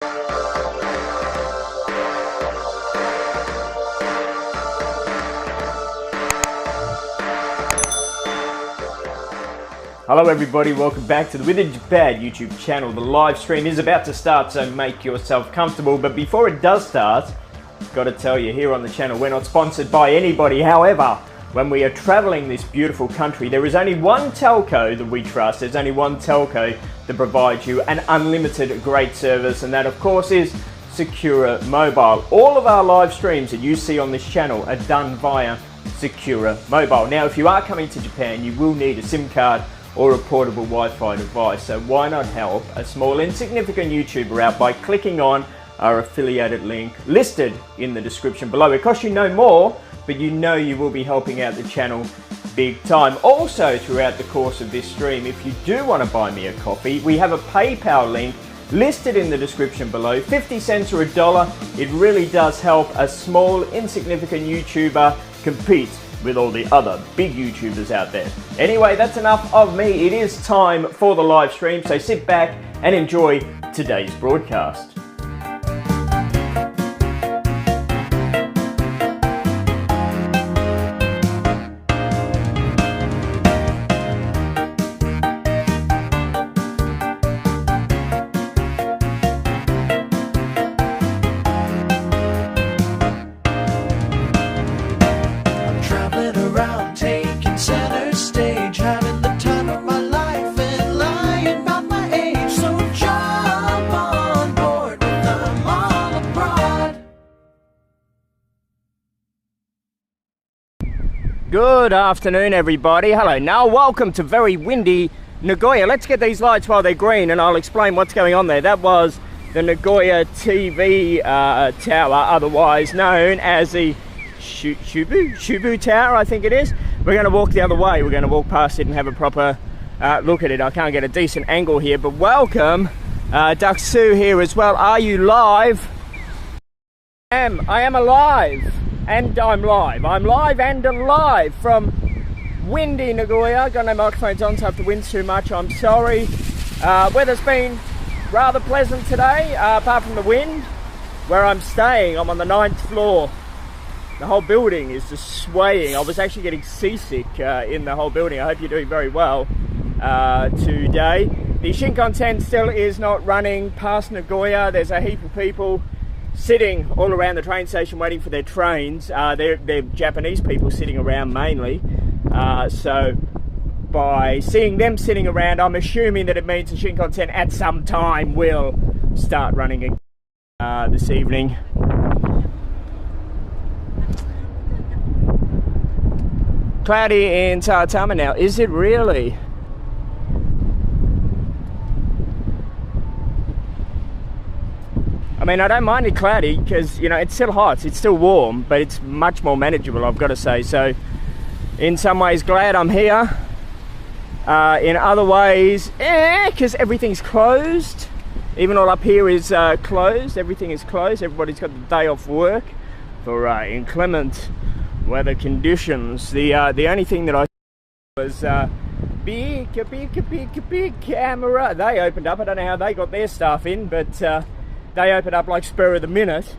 Hello everybody, welcome back to the With Japan YouTube channel. The live stream is about to start, so make yourself comfortable. But before it does start, got to tell you here on the channel, we're not sponsored by anybody. However, when we are traveling this beautiful country, there is only one telco that we trust. There's only one telco that provides you an unlimited great service, and that of course is Secure Mobile. All of our live streams that you see on this channel are done via Secure Mobile. Now, if you are coming to Japan, you will need a SIM card or a portable Wi-Fi device. So why not help a small insignificant YouTuber out by clicking on our affiliated link listed in the description below. It costs you no more, but you know you will be helping out the channel big time. Also, throughout the course of this stream, if you do want to buy me a coffee, we have a PayPal link listed in the description below. 50 cents or $1. It really does help a small insignificant YouTuber compete with all the other big YouTubers out there. Anyway, that's enough of me. It is time for the live stream, so sit back and enjoy today's broadcast. Good afternoon everybody. Hello now, welcome to very windy Nagoya. Let's get these lights while they're green and I'll explain what's going on there. That was the Nagoya TV tower, otherwise known as the Shubu Tower, I think it is. We're going to walk the other way. We're going to walk past it and have a proper look at it. I can't get a decent angle here, but welcome. Duxu here as well. Are you live? I am alive. And I'm live. I'm live and alive from windy Nagoya. Got no microphones on, so if the wind's too much, I'm sorry. Weather's been rather pleasant today, apart from the wind. Where I'm staying, I'm on the 9th floor. The whole building is just swaying. I was actually getting seasick in the whole building. I hope you're doing very well today. The Shinkansen still is not running past Nagoya. There's a heap of people sitting all around the train station waiting for their trains. They're Japanese people sitting around mainly. So by seeing them sitting around, I'm assuming that it means the Shinkansen at some time will start running again this evening. Cloudy in Saitama now. Is it really? I mean, I don't mind it cloudy because, you know, it's still hot, it's still warm, but it's much more manageable, I've got to say. So, in some ways, glad I'm here. In other ways, because everything's closed. Even all up here is closed. Everything is closed. Everybody's got the day off work for inclement weather conditions. The only thing that I was big camera. They opened up. I don't know how they got their stuff in, but they open up like spur of the minute.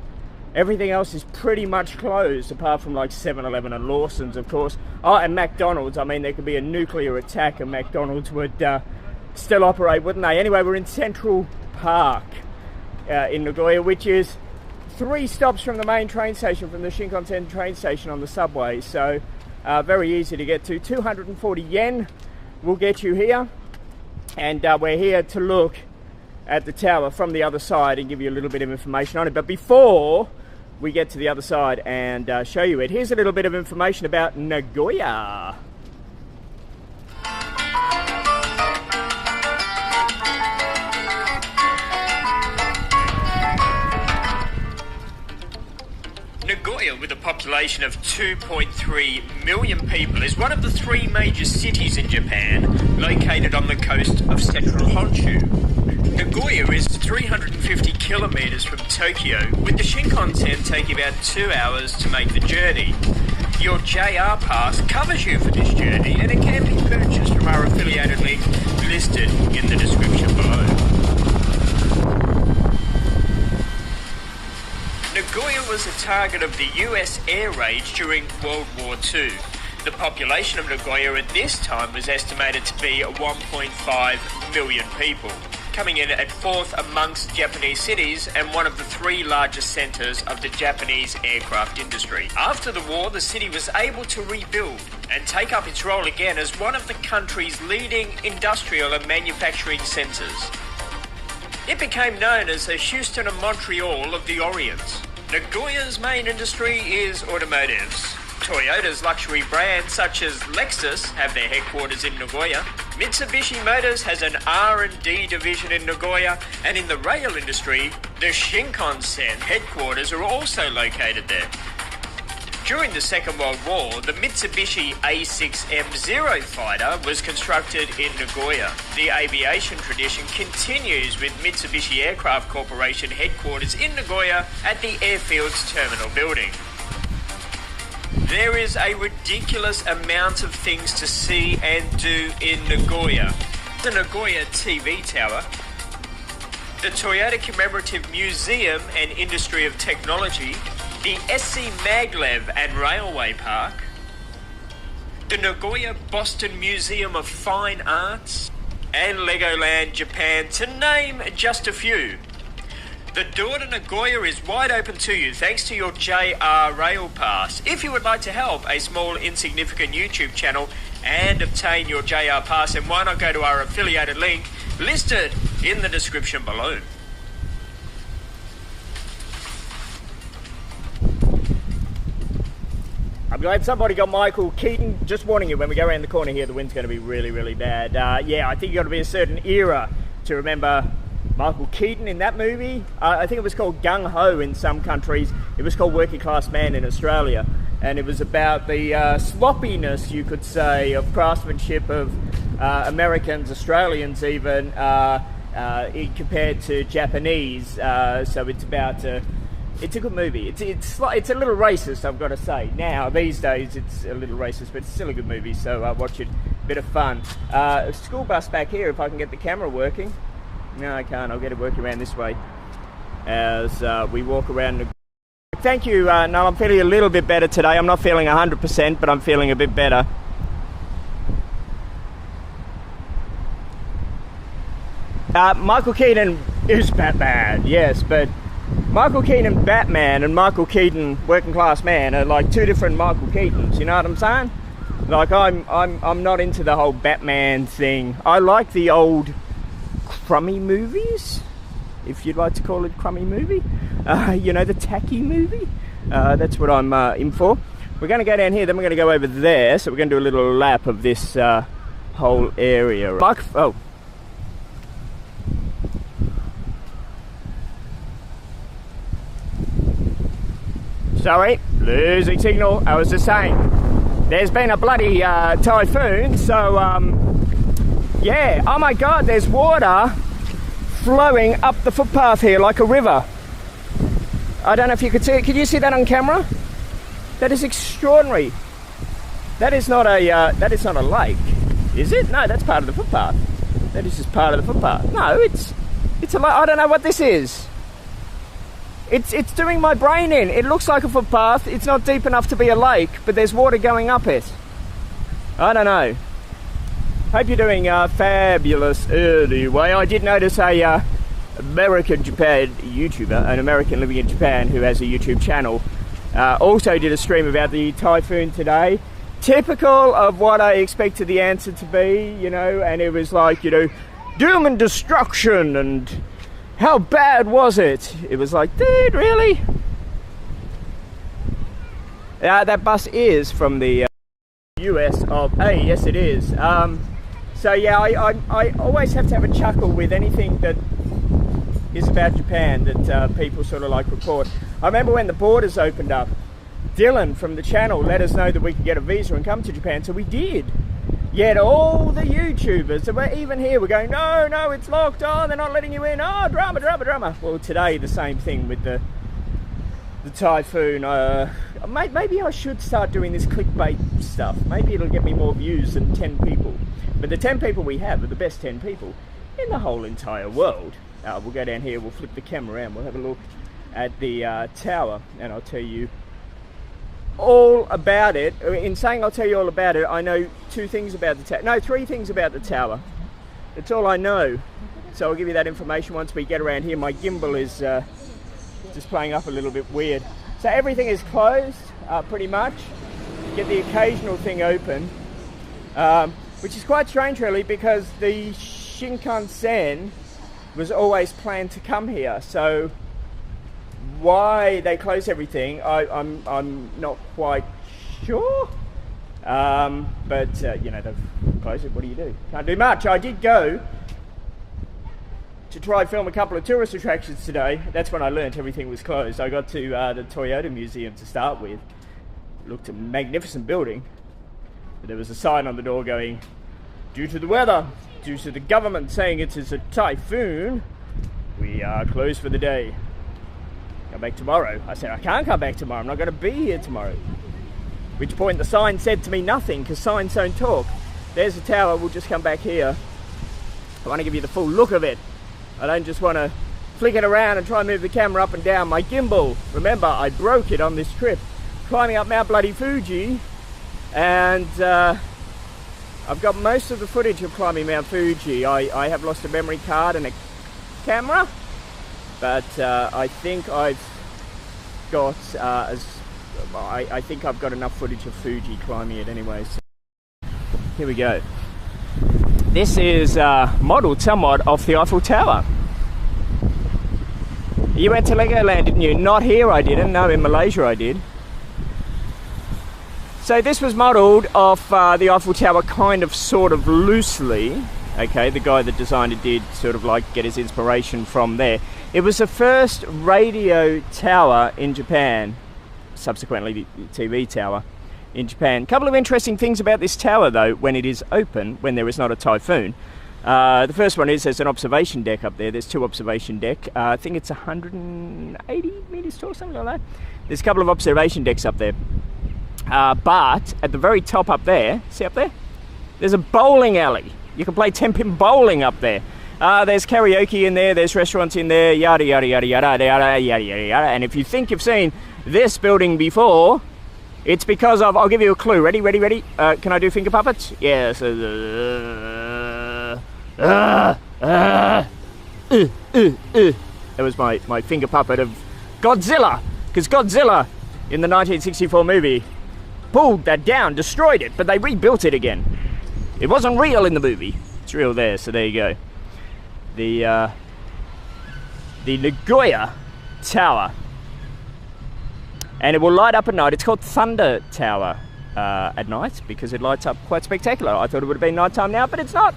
Everything else is pretty much closed, apart from like 7-Eleven and Lawson's, of course. Oh, and McDonald's. I mean, there could be a nuclear attack and McDonald's would still operate, wouldn't they? Anyway, we're in Central Park in Nagoya, which is 3 stops from the main train station, from the Shinkansen train station on the subway. So, very easy to get to. 240 yen will get you here. And we're here to look at the tower from the other side and give you a little bit of information on it. But before we get to the other side and show you it, here's a little bit of information about Nagoya. Nagoya, with a population of 2.3 million people, is one of the 3 major cities in Japan, located on the coast of central Honshu. Nagoya is 350 kilometers from Tokyo, with the Shinkansen taking about 2 hours to make the journey. Your JR pass covers you for this journey, and it can be purchased from our affiliated link listed in the description below. was a target of the US air raids during World War II. The population of Nagoya at this time was estimated to be 1.5 million people, coming in at fourth amongst Japanese cities and one of the three largest centres of the Japanese aircraft industry. After the war, the city was able to rebuild and take up its role again as one of the country's leading industrial and manufacturing centres. It became known as the Houston and Montreal of the Orient. Nagoya's main industry is automotives. Toyota's luxury brands such as Lexus have their headquarters in Nagoya. Mitsubishi Motors has an R&D division in Nagoya, and in the rail industry, the Shinkansen headquarters are also located there. During the Second World War, the Mitsubishi A6M0 fighter was constructed in Nagoya. The aviation tradition continues with Mitsubishi Aircraft Corporation headquarters in Nagoya at the airfield's terminal building. There is a ridiculous amount of things to see and do in Nagoya. The Nagoya TV Tower, the Toyota Commemorative Museum and Industry of Technology, the SCMaglev and Railway Park, the Nagoya Boston Museum of Fine Arts, and Legoland Japan, to name just a few. The door to Nagoya is wide open to you thanks to your JR Rail Pass. If you would like to help a small insignificant YouTube channel and obtain your JR Pass, then why not go to our affiliated link listed in the description below. I'm glad somebody got Michael Keaton. Just warning you, when we go around the corner here, the wind's going to be really, really bad. Yeah, I think you've got to be a certain era to remember Michael Keaton in that movie. I think it was called Gung Ho in some countries. It was called Working Class Man in Australia. And it was about the sloppiness, you could say, of craftsmanship of Americans, Australians even, compared to Japanese. So it's about... it's a good movie. It's a little racist, I've got to say. Now, these days, it's a little racist, but it's still a good movie, so watch it. Bit of fun. School bus back here, if I can get the camera working. No, I can't. I'll get it working around this way as we walk around. Thank you, Null. I'm feeling a little bit better today. I'm not feeling 100%, but I'm feeling a bit better. Michael Keaton is Batman, yes, but Michael Keaton Batman and Michael Keaton Working Class Man are like two different Michael Keatons, you know what I'm saying? Like I'm not into the whole Batman thing. I like the old crummy movies, if you'd like to call it crummy movie. You know, the tacky movie. That's what I'm in for. We're going to go down here, then we're going to go over there, so we're going to do a little lap of this whole area. Oh. Sorry, losing signal. I was just saying, there's been a bloody typhoon, so yeah. Oh my God, there's water flowing up the footpath here like a river. I don't know if you could see it. Could you see that on camera? That is extraordinary. That is not a lake, is it? No, that's part of the footpath. That is just part of the footpath. No, it's a lake. I don't know what this is. It's doing my brain in. It looks like a footpath. It's not deep enough to be a lake, but there's water going up it. I don't know. Hope you're doing fabulous anyway. I did notice a American Japan YouTuber, an American living in Japan who has a YouTube channel, also did a stream about the typhoon today. Typical of what I expected the answer to be, you know, and it was like, you know, doom and destruction and how bad was it? It was like, dude, really? That bus is from the US of A, yes it is. So yeah, I always have to have a chuckle with anything that is about Japan that people sort of like report. I remember when the borders opened up, Dylan from the channel let us know that we could get a visa and come to Japan, so we did. Yet all the YouTubers that were even here were going, no, it's locked, oh, they're not letting you in, oh, drama. Well, today the same thing with the typhoon. Maybe I should start doing this clickbait stuff. Maybe it'll get me more views than 10 people. But the 10 people we have are the best 10 people in the whole entire world. We'll go down here, we'll flip the camera around, we'll have a look at the tower, and I'll tell you all about it. In saying I'll tell you all about it, I know two things about the tower. No, three things about the tower. That's all I know. So I'll give you that information once we get around here. My gimbal is just playing up a little bit weird. So everything is closed, pretty much. You get the occasional thing open, which is quite strange really, because the Shinkansen was always planned to come here. So why they close everything, I'm not quite sure. But you know, they've closed it. What do you do? Can't do much. I did go to try film a couple of tourist attractions today. That's when I learnt everything was closed. I got to the Toyota Museum to start with. It looked a magnificent building. But there was a sign on the door going, due to the weather, due to the government saying it is a typhoon, we are closed for the day. Come back tomorrow. I said, I can't come back tomorrow. I'm not going to be here tomorrow. At which point the sign said to me nothing, because signs don't talk. There's the tower. We'll just come back here. I want to give you the full look of it. I don't just want to flick it around and try and move the camera up and down. My gimbal, remember, I broke it on this trip climbing up Mount Bloody Fuji, and I've got most of the footage of climbing Mount Fuji. I have lost a memory card and a camera, but I think I've got I think I've got enough footage of Fuji climbing it anyway. So here we go. This is modelled somewhat off the Eiffel Tower. You went to Legoland, didn't you? Not here, I didn't. No, in Malaysia I did. So this was modelled off the Eiffel Tower, kind of, sort of loosely. Okay, the guy that designed it did sort of like get his inspiration from there. It was the first radio tower in Japan, subsequently the TV tower in Japan. A couple of interesting things about this tower though, when it is open, when there is not a typhoon. The first one is there's an observation deck up there. There's two observation deck. I think it's 180 metres tall, something like that. There's a couple of observation decks up there. But at the very top up there, see up there? There's a bowling alley. You can play 10-pin bowling up there. There's karaoke in there, there's restaurants in there, yada yada yada yada yada yada yada yada. And if you think you've seen this building before, it's because of, I'll give you a clue. Ready, ready, ready? Can I do finger puppets? Yes. That was my finger puppet of Godzilla. Because Godzilla, in the 1964 movie, pulled that down, destroyed it, but they rebuilt it again. It wasn't real in the movie. It's real there, so there you go. The Nagoya Tower. And it will light up at night. It's called Thunder Tower at night because it lights up quite spectacular. I thought it would have been nighttime now, but it's not.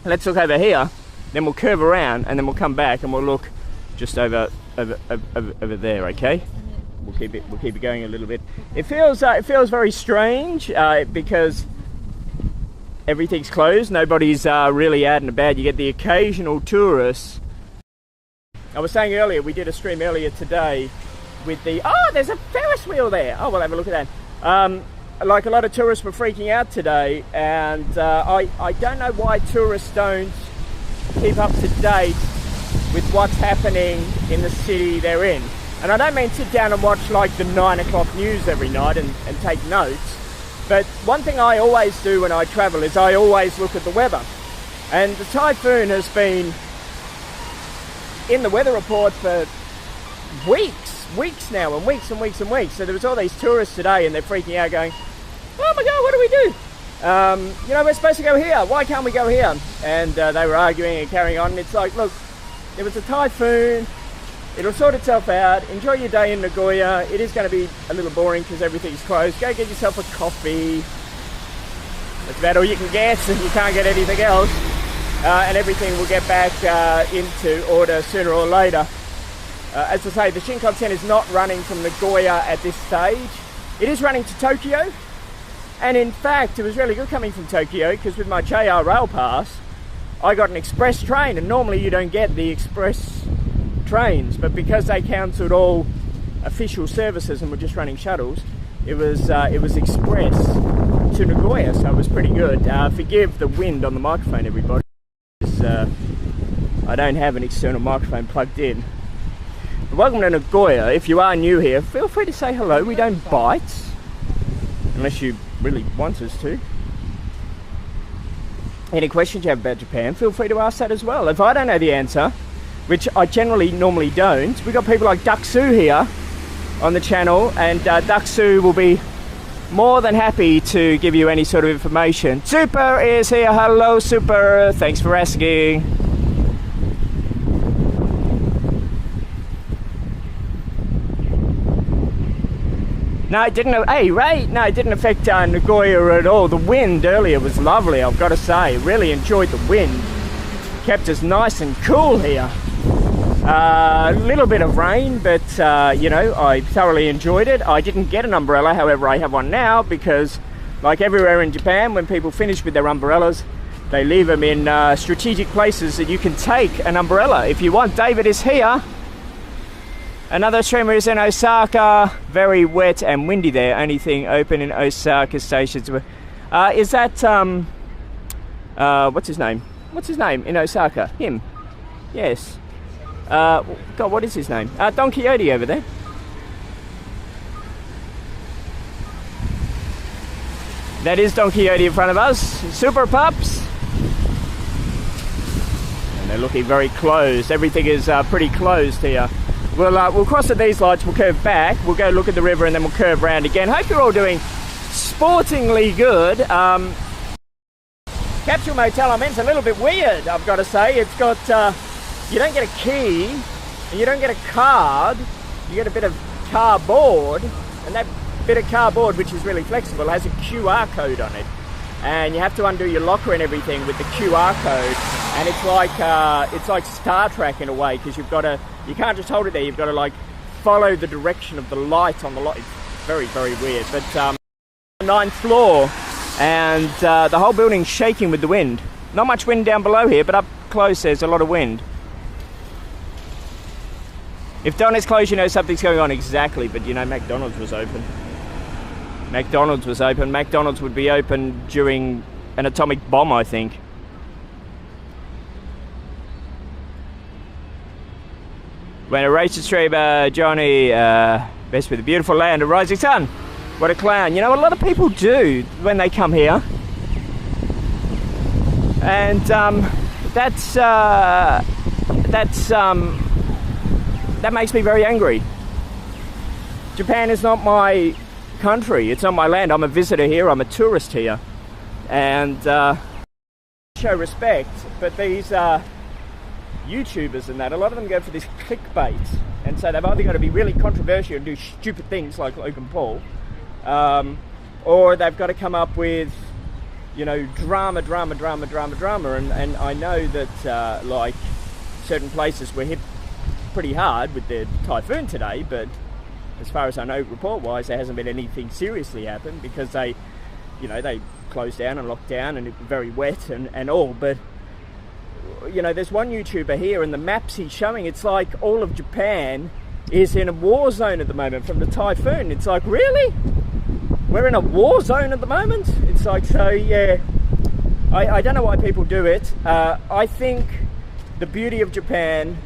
Let's look over here, then we'll curve around, and then we'll come back and we'll look just over there. Okay, we'll keep it going a little bit. It feels very strange because everything's closed. Nobody's really out and about. You get the occasional tourists. I was saying earlier, we did a stream earlier today with the, there's a Ferris wheel there. Oh, we'll have a look at that. Like a lot of tourists were freaking out today, and I don't know why tourists don't keep up to date with what's happening in the city they're in. And I don't mean sit down and watch like the 9 o'clock news every night and take notes, but one thing I always do when I travel is I always look at the weather. And the typhoon has been in the weather report for weeks now, and weeks and weeks and weeks. So there was all these tourists today, and they're freaking out going, oh my god, what do we do? You know, we're supposed to go here, why can't we go here? And they were arguing and carrying on, and it's like, look, it was a typhoon, it'll sort itself out. Enjoy your day in Nagoya. It is going to be a little boring because everything's closed. Go get yourself a coffee. That's about all you can get, and you can't get anything else. And everything will get back into order sooner or later. As I say, the Shinkansen is not running from Nagoya at this stage. It is running to Tokyo. And in fact, it was really good coming from Tokyo, because with my JR Rail Pass, I got an express train, and normally you don't get the express trains, but because they cancelled all official services and were just running shuttles, it was express to Nagoya, so it was pretty good. Forgive the wind on the microphone, everybody. I don't have an external microphone plugged in. welcome to Nagoya. If you are new here, feel free to say hello. We don't bite, unless you really want us to. Any questions you have about Japan, feel free to ask that as well. If I don't know the answer, which I normally don't, we've got people like Duxu here on the channel, and Duxu will be more than happy to give you any sort of information. Super is here. Hello, Super. Thanks for asking. No, it didn't. Hey, Ray. No, it didn't affect Nagoya at all. The wind earlier was lovely, I've got to say. Really enjoyed the wind. Kept us nice and cool here. A little bit of rain, but you know, I thoroughly enjoyed it. I didn't get an umbrella, however I have one now, because like everywhere in Japan, when people finish with their umbrellas, they leave them in strategic places that you can take an umbrella if you want. David is here. Another streamer is in Osaka. Very wet and windy there. Only thing open in Osaka stations. Is that what's his name? What's his name in Osaka? Him. Yes. God, what is his name? Don Quixote over there. That is Don Quixote in front of us. Super pups. And they're looking very closed. Everything is pretty closed here. We'll cross at these lights, we'll curve back, we'll go look at the river, and then we'll curve round again. Hope you're all doing sportingly good. Capsule Motel, I mean, it's a little bit weird, I've got to say. It's got, you don't get a key, and you don't get a card, you get a bit of cardboard, and that bit of cardboard, which is really flexible, has a QR code on it. And you have to undo your locker and everything with the QR code, and it's like Star Trek in a way, because you've got to, you can't just hold it there, you've got to like follow the direction of the light on the light. It's very, very weird. But 9th floor, and the whole building's shaking with the wind. Not much wind down below here, but up close there's a lot of wind. If Don is closed, you know something's going on. Exactly, but you know McDonald's was open. McDonald's was open. McDonald's would be open during an atomic bomb, I think. When a racist streamer, Johnny, best with a beautiful land, a rising sun. What a clown. You know, a lot of people do when they come here. And that makes me very angry. Japan is not my country, it's not my land. I'm a visitor here, I'm a tourist here, and show respect. But these YouTubers and that, a lot of them go for this clickbait, and so they've either got to be really controversial and do stupid things like Logan Paul, or they've got to come up with, you know, drama, and I know that like certain places were hit pretty hard with the typhoon today, but as far as I know, report-wise, there hasn't been anything seriously happen, because they, you know, they closed down and locked down, and it was very wet and all. But, you know, there's one YouTuber here, and the maps he's showing, it's like all of Japan is in a war zone at the moment from the typhoon. It's like, really? We're in a war zone at the moment? It's like, so, yeah. I don't know why people do it. I think the beauty of Japan,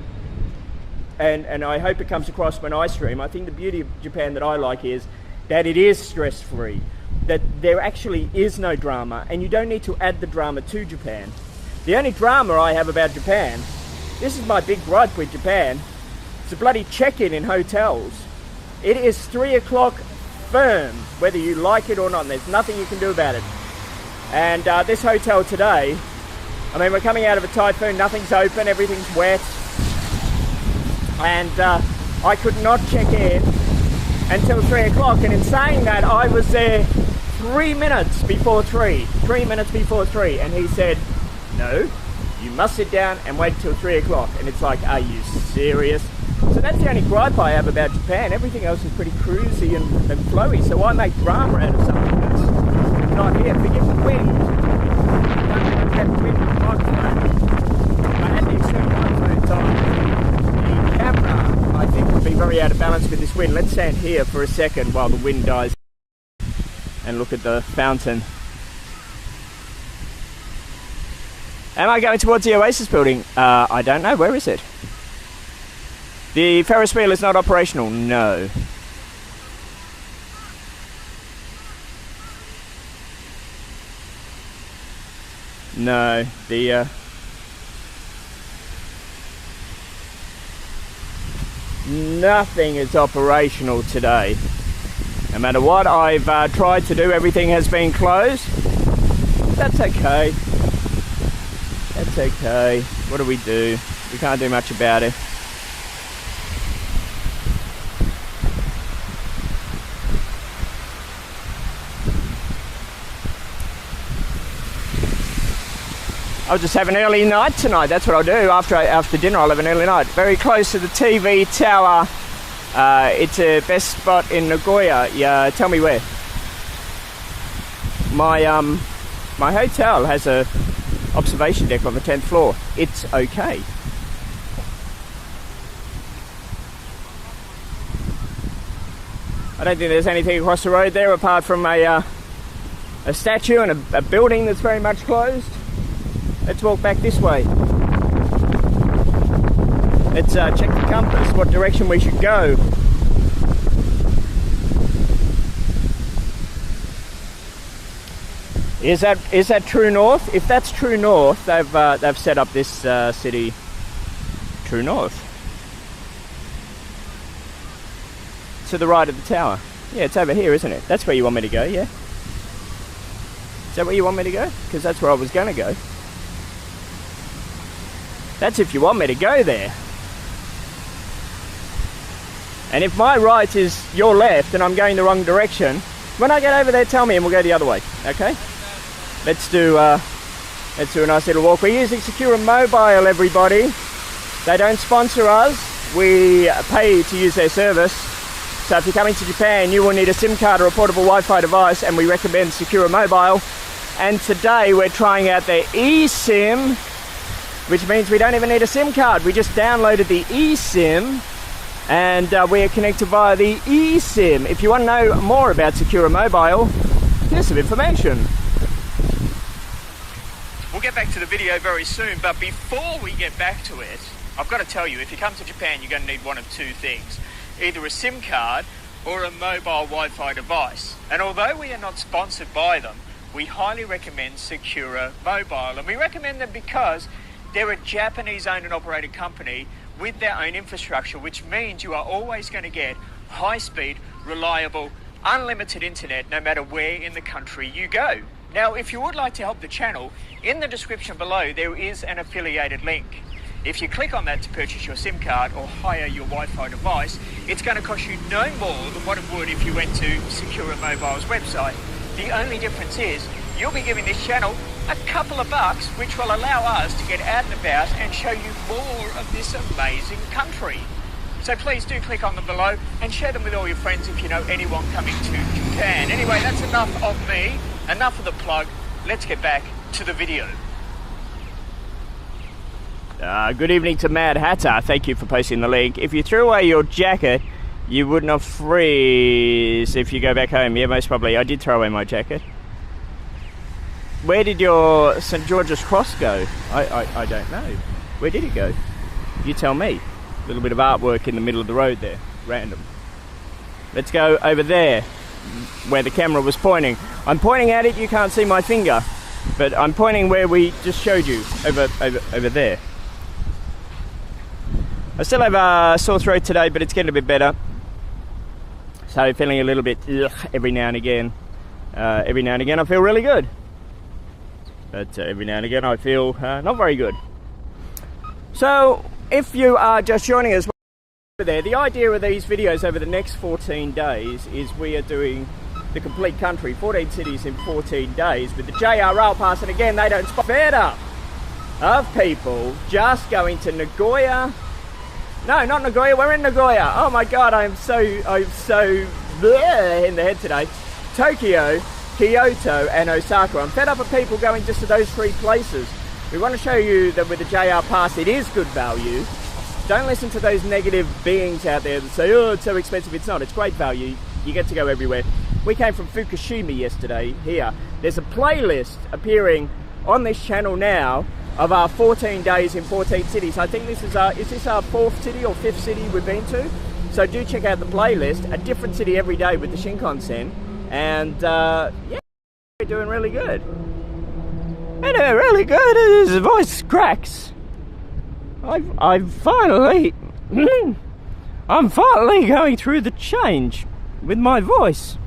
and I hope it comes across when I stream, I think the beauty of Japan that I like is that it is stress-free, that there actually is no drama, and you don't need to add the drama to Japan. The only drama I have about Japan, this is my big gripe with Japan, it's a bloody check-in in hotels. It is 3 o'clock firm, whether you like it or not, and there's nothing you can do about it. And this hotel today, I mean, we're coming out of a typhoon, nothing's open, everything's wet. And I could not check in until 3 o'clock, and in saying that, I was there 3 minutes before 3. 3 minutes before 3, and he said, no, you must sit down and wait till 3 o'clock. And it's like, are you serious? So that's the only gripe I have about Japan. Everything else is pretty cruisy and flowy, so why make drama out of something that's not here? Forgive the wind. Don't have wind in the microphone. I had the external microphones on. Camera, I think, would be very out of balance with this wind. Let's stand here for a second while the wind dies and look at the fountain. Am I going towards the Oasis building? I don't know. Where is it? The Ferris wheel is not operational, no. No, the nothing is operational today. No matter what I've tried to do, everything has been closed. That's okay. That's okay. What do? We can't do much about it. I'll just have an early night tonight. That's what I'll do. After dinner, I'll have an early night. Very close to the TV tower. It's a best spot in Nagoya. Yeah, tell me where. My hotel has a observation deck on the 10th floor. It's okay. I don't think there's anything across the road there apart from a statue and a building that's very much closed. Let's walk back this way. Let's check the compass, what direction we should go. Is that true north? If that's true north, they've set up this city true north. To the right of the tower. Yeah, it's over here, isn't it? That's where you want me to go, yeah? Is that where you want me to go? Because that's where I was going to go. That's if you want me to go there. And if my right is your left and I'm going the wrong direction, when I get over there, tell me and we'll go the other way, okay? Let's do a nice little walk. We're using Secure Mobile, everybody. They don't sponsor us. We pay to use their service. So if you're coming to Japan, you will need a SIM card or a portable Wi-Fi device, and we recommend Secure Mobile. And today we're trying out their eSIM, which means we don't even need a SIM card. We just downloaded the eSIM, and we are connected via the eSIM. If you want to know more about Secure Mobile, here's some information. We'll get back to the video very soon, but before we get back to it, I've got to tell you, if you come to Japan, you're going to need one of two things. Either a SIM card or a mobile Wi-Fi device. And although we are not sponsored by them, we highly recommend Secure Mobile. And we recommend them because they're a Japanese-owned and operated company with their own infrastructure, which means you are always going to get high-speed, reliable, unlimited internet no matter where in the country you go. Now, if you would like to help the channel, in the description below there is an affiliated link. If you click on that to purchase your SIM card or hire your Wi-Fi device, it's going to cost you no more than what it would if you went to Secure Mobile's website. The only difference is you'll be giving this channel a couple of bucks, which will allow us to get out and about and show you more of this amazing country. So please do click on them below and share them with all your friends if you know anyone coming to Japan. Anyway, that's enough of me, enough of the plug. Let's get back to the video. Good evening to Mad Hatter. Thank you for posting the link. If you threw away your jacket, you would not freeze if you go back home. Yeah, most probably. I did throw away my jacket. Where did your St. George's Cross go? I don't know. Where did it go? You tell me. A little bit of artwork in the middle of the road there. Random. Let's go over there, where the camera was pointing. I'm pointing at it, you can't see my finger. But I'm pointing where we just showed you, over there. I still have a sore throat today, but it's getting a bit better. So feeling a little bit every now and again. Every now and again I feel really good. But every now and again I feel not very good. So if you are just joining us over there, the idea of these videos over the next 14 days is we are doing the complete country, 14 cities in 14 days with the JR Rail Pass, and again they don't spot fed up of people just going to Nagoya. No, not Nagoya, we're in Nagoya. Oh my god, I'm so bleh in the head today. Tokyo, Kyoto and Osaka. I'm fed up of people going just to those three places. We want to show you that with the JR Pass it is good value. Don't listen to those negative beings out there that say, oh, it's so expensive. It's not, it's great value. You get to go everywhere. We came from Fukushima yesterday here. There's a playlist appearing on this channel now of our 14 days in 14 cities. I think this is this our 4th city or 5th city we've been to? So do check out the playlist, a different city every day with the Shinkansen. And yeah, we're doing really good. We're doing really good. His voice cracks. I'm finally going through the change with my voice.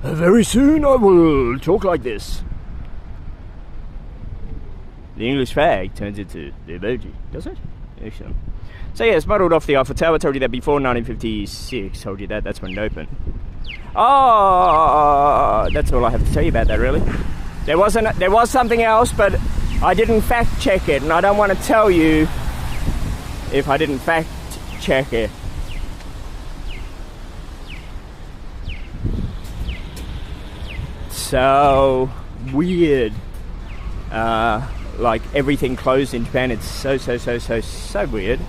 Very soon I will talk like this. The English flag turns into the emoji, does it? Excellent. So yeah, it's modelled off the Eiffel Tower. I told you that before, 1956. Told you that. That's when it opened. Oh, that's all I have to tell you about that, really. There was something else, but I didn't fact check it, and I don't want to tell you if I didn't fact check it. So weird. Like everything closed in Japan. It's so weird.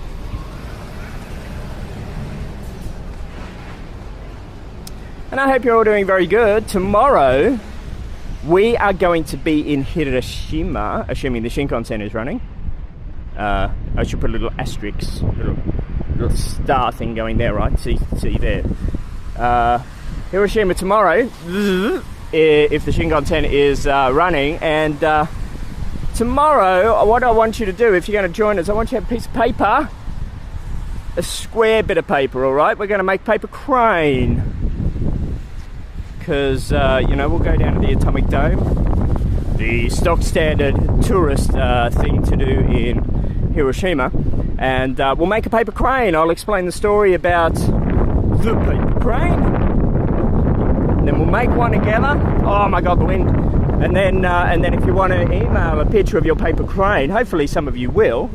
And I hope you're all doing very good. Tomorrow we are going to be in Hiroshima, assuming the Shinkansen is running. I should put a little asterisk, little star thing going there, right? See there. Hiroshima tomorrow, if the Shinkansen is running. And tomorrow, what I want you to do, if you're going to join us, I want you to have a piece of paper, a square bit of paper, all right? We're going to make paper crane. Because, you know, we'll go down to the Atomic Dome, the stock standard tourist thing to do in Hiroshima, and we'll make a paper crane. I'll explain the story about the paper crane, and then we'll make one together. Oh my god, the wind. And then if you want to email a picture of your paper crane, hopefully some of you will,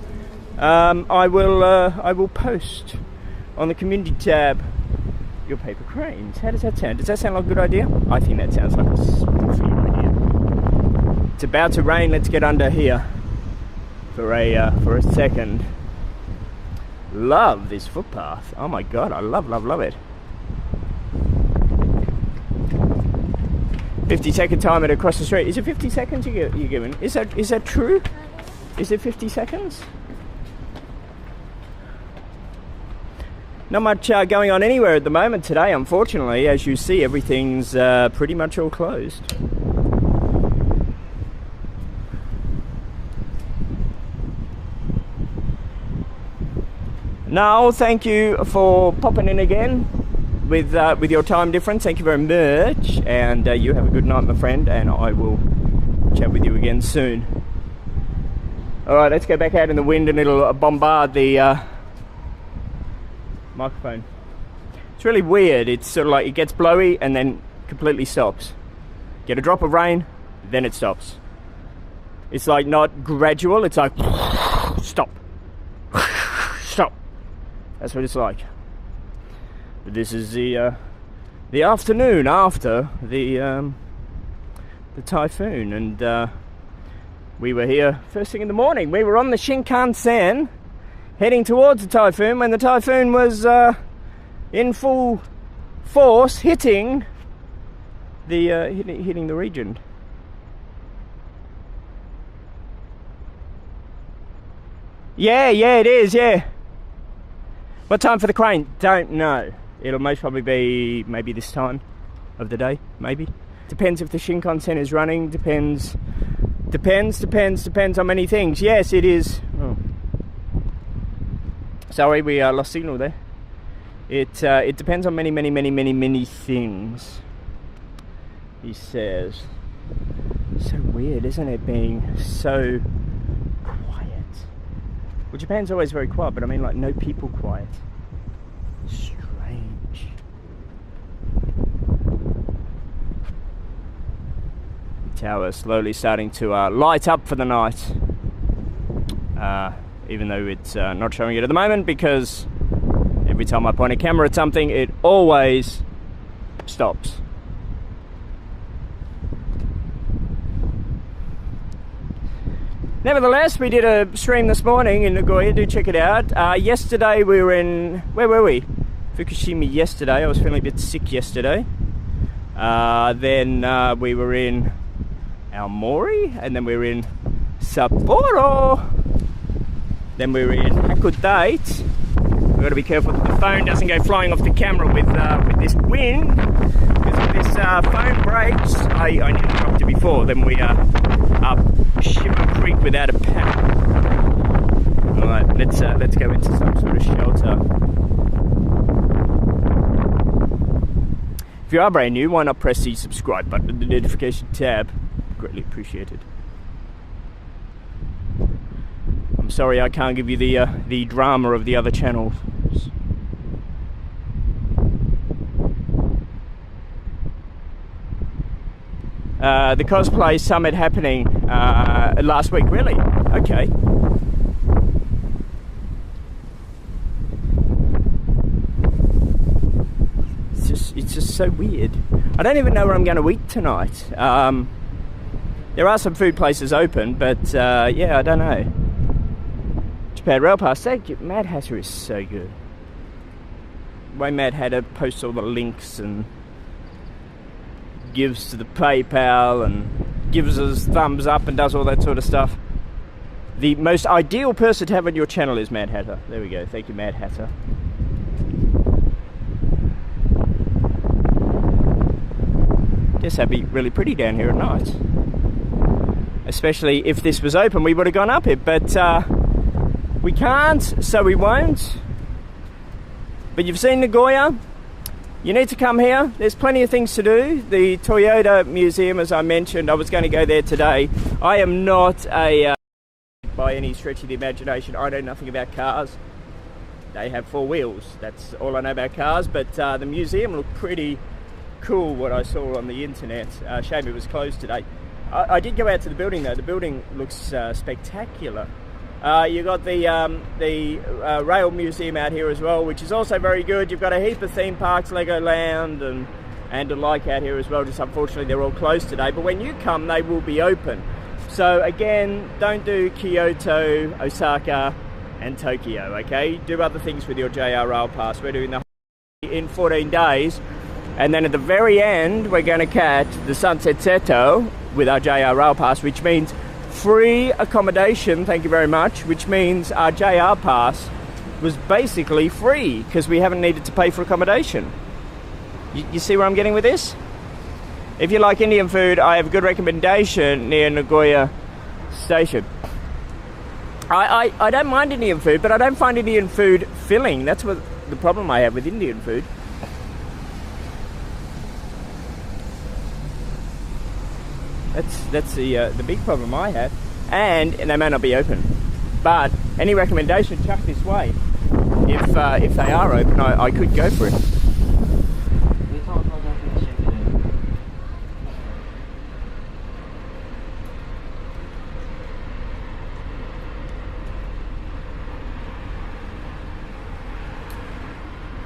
I will post on the community tab your paper cranes. How does that sound? Does that sound like a good idea? I think that sounds like a spiffy idea. It's about to rain. Let's get under here for a second. Love this footpath. Oh my god, I love it. 50-second timer to cross the street. Is it 50 seconds you're giving? Is that true? Is it 50 seconds? Not much going on anywhere at the moment today, unfortunately. As you see, everything's pretty much all closed. Now, thank you for popping in again with your time difference. Thank you very much, and you have a good night, my friend, and I will chat with you again soon. All right, let's go back out in the wind and it'll bombard the microphone. It's really weird. It's sort of like it gets blowy and then completely stops. Get a drop of rain, then it stops. It's like not gradual. It's like stop. That's what it's like. But this is the afternoon after the typhoon, and we were here first thing in the morning. We were on the Shinkansen heading towards the typhoon when the typhoon was in full force hitting the region. Yeah, it is, yeah. What time for the crane? Don't know. It'll most probably be maybe this time of the day, maybe. Depends if the Shinkansen is running, depends on many things. Yes, it is. Oh. Sorry, we lost signal there. It depends on many things, he says. So weird, isn't it, being so quiet? Well, Japan's always very quiet, but I mean like no people quiet. Strange. Tower slowly starting to light up for the night. Even though it's not showing it at the moment, because every time I point a camera at something, it always stops. Nevertheless, we did a stream this morning in Nagoya. Do check it out. Yesterday we were in... Where were we? Fukushima yesterday. I was feeling a bit sick yesterday. Then we were in Aomori, and then we're in Sapporo, then we're in Hakodate. We've got to be careful that the phone doesn't go flying off the camera with this wind, because if this phone breaks, I nearly dropped it before, then we are up Shiver Creek without a paddle. Alright, let's go into some sort of shelter. If you are brand new, why not press the subscribe button and the notification tab? Greatly appreciated. I'm sorry I can't give you the drama of the other channels. The cosplay summit happening last week, really? Okay. It's just so weird. I don't even know where I'm going to eat tonight. There are some food places open, but yeah, I don't know. Japan Rail Pass, thank you. Mad Hatter is so good. The way Mad Hatter posts all the links and gives to the PayPal and gives us thumbs up and does all that sort of stuff. The most ideal person to have on your channel is Mad Hatter. There we go. Thank you, Mad Hatter. Guess that'd be really pretty down here at night. Especially if this was open, we would have gone up it, but we can't, so we won't. But you've seen Nagoya. You need to come here. There's plenty of things to do. The Toyota Museum, as I mentioned, I was going to go there today. I am not a by any stretch of the imagination. I know nothing about cars. They have 4 wheels. That's all I know about cars. But the museum looked pretty cool, what I saw on the internet. Shame it was closed today. I did go out to the building though. The building looks spectacular. You got the rail museum out here as well, which is also very good. You've got a heap of theme parks, Legoland and the like out here as well. Just unfortunately they're all closed today, but when you come they will be open. So again, don't do Kyoto, Osaka and Tokyo, okay? Do other things with your JR Rail Pass. We're doing the in 14 days, and then at the very end we're going to catch the Sunset Seto with our JR Rail Pass, which means free accommodation, thank you very much, which means our JR Pass was basically free because we haven't needed to pay for accommodation. You see where I'm getting with this? If you like Indian food, I have a good recommendation near Nagoya Station. I don't mind Indian food, but I don't find Indian food filling. That's what the problem I have with Indian food. That's the big problem I have, and they may not be open. But any recommendation, chuck this way. If they are open, I could go for it.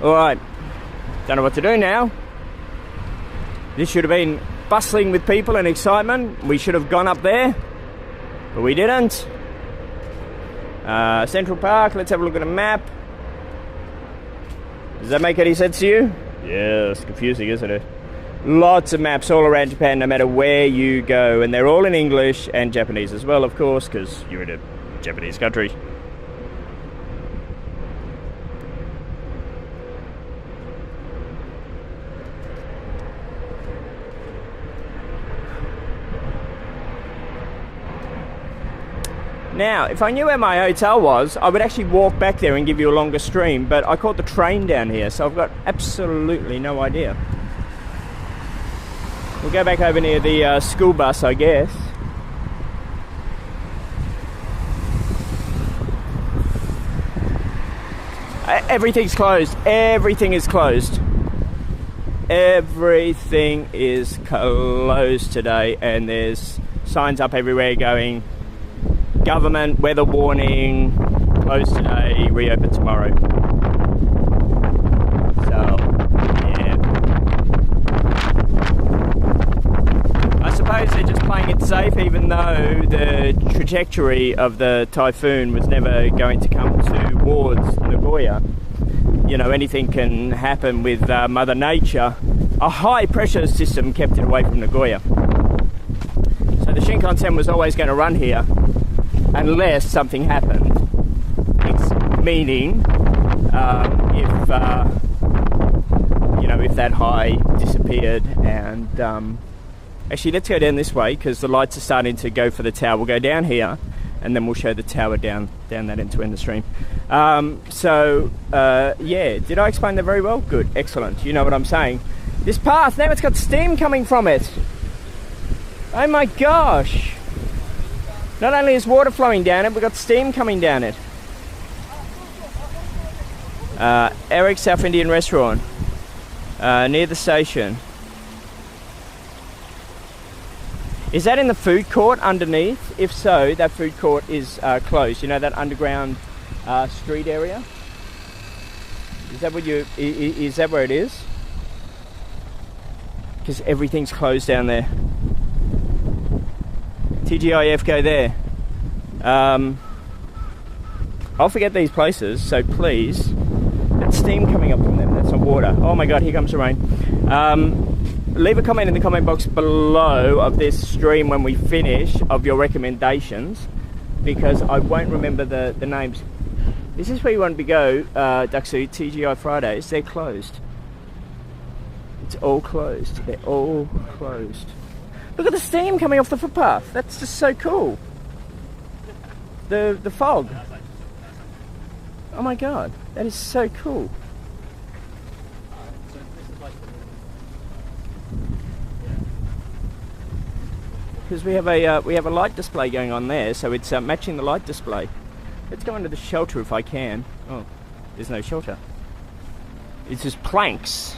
Alright, don't know what to do now. This should have been bustling with people and excitement. We should have gone up there, but we didn't. Central Park, let's have a look at a map. Does that make any sense to you? Yeah, it's confusing, isn't it? Lots of maps all around Japan, no matter where you go, and they're all in English and Japanese as well, of course, because you're in a Japanese country. Now, if I knew where my hotel was, I would actually walk back there and give you a longer stream, but I caught the train down here, so I've got absolutely no idea. We'll go back over near the school bus, I guess. Everything's closed. Everything is closed. Everything is closed today, and there's signs up everywhere going, government, weather warning, closed today, reopen tomorrow. So, yeah. I suppose they're just playing it safe, even though the trajectory of the typhoon was never going to come towards Nagoya. You know, anything can happen with Mother Nature. A high pressure system kept it away from Nagoya. So the Shinkansen was always going to run here unless something happened. It's meaning if you know, if that high disappeared. And actually, let's go down this way because the lights are starting to go for the tower. We'll go down here, and then we'll show the tower down that end to end the stream. Yeah, did I explain that very well? Good, excellent. You know what I'm saying. This path, now it's got steam coming from it. Oh my gosh. Not only is water flowing down it, we've got steam coming down it. Eric South Indian Restaurant, near the station. Is that in the food court underneath? If so, that food court is closed. You know, that underground street area? Is that is that where it is? Because everything's closed down there. TGIF, go there. I'll forget these places, so please. That's steam coming up from them, that's not water. Oh my god, here comes the rain. Leave a comment in the comment box below of this stream when we finish, of your recommendations, because I won't remember the names. This is where you want to go, Duxu, TGI Fridays. They're closed. It's all closed. They're all closed. Look at the steam coming off the footpath. That's just so cool. The fog. Oh my god, that is so cool. Because we have a light display going on there, so it's matching the light display. Let's go under the shelter if I can. Oh, there's no shelter. It's just planks.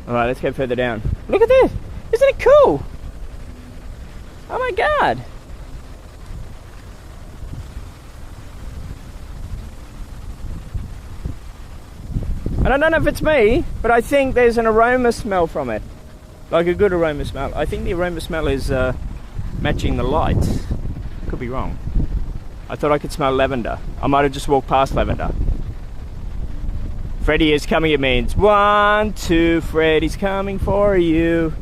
Alright, let's go further down. Look at this! Isn't it cool? Oh my god! And I don't know if it's me, but I think there's an aroma smell from it. Like a good aroma smell. I think the aroma smell is matching the light. Could be wrong. I thought I could smell lavender. I might have just walked past lavender. Freddy is coming, it means 1, 2, Freddy's coming for you.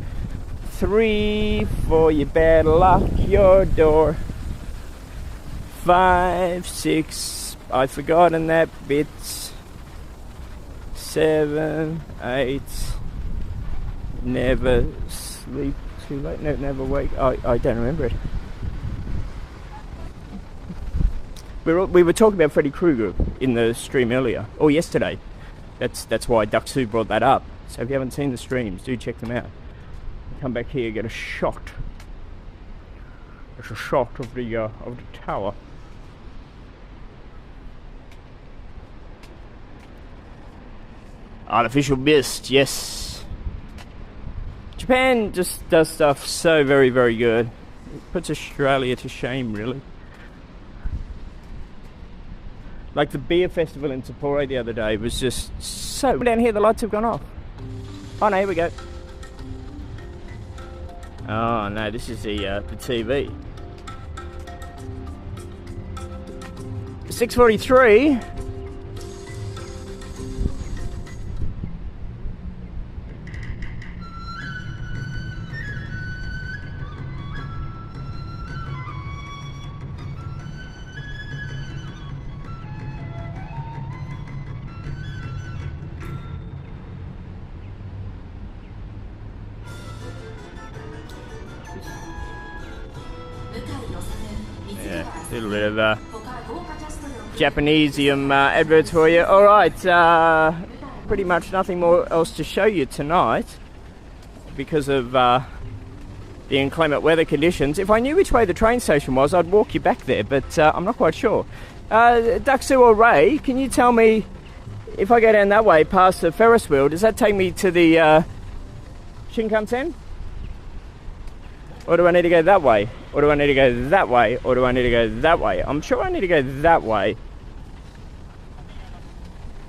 3, 4, you better lock your door. 5, 6, I've forgotten that bit. 7, 8, never sleep too late, no, never wake. I don't remember it. We were talking about Freddy Krueger in the stream earlier, or yesterday. That's why Duxu brought that up. So if you haven't seen the streams, do check them out. Come back here, get a shot. It's a shot of the tower. Artificial mist, yes. Japan just does stuff so very, very good. It puts Australia to shame, really. Like the beer festival in Sapporo the other day was just so... Down here the lights have gone off. Oh no, here we go. Oh no, this is the TV. 6:43. A little bit of Japanesium adverts for you. Alright, pretty much nothing more else to show you tonight because of the inclement weather conditions. If I knew which way the train station was, I'd walk you back there, but I'm not quite sure. Duxu or Ray, can you tell me if I go down that way past the Ferris wheel, does that take me to the Shinkansen? Or do I need to go that way? Or do I need to go that way? Or do I need to go that way? I'm sure I need to go that way.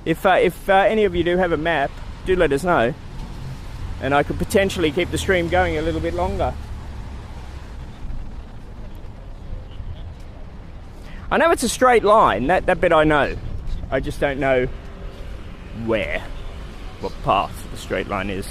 If any of you do have a map, do let us know. And I could potentially keep the stream going a little bit longer. I know it's a straight line, that bit I know. I just don't know where, what path the straight line is.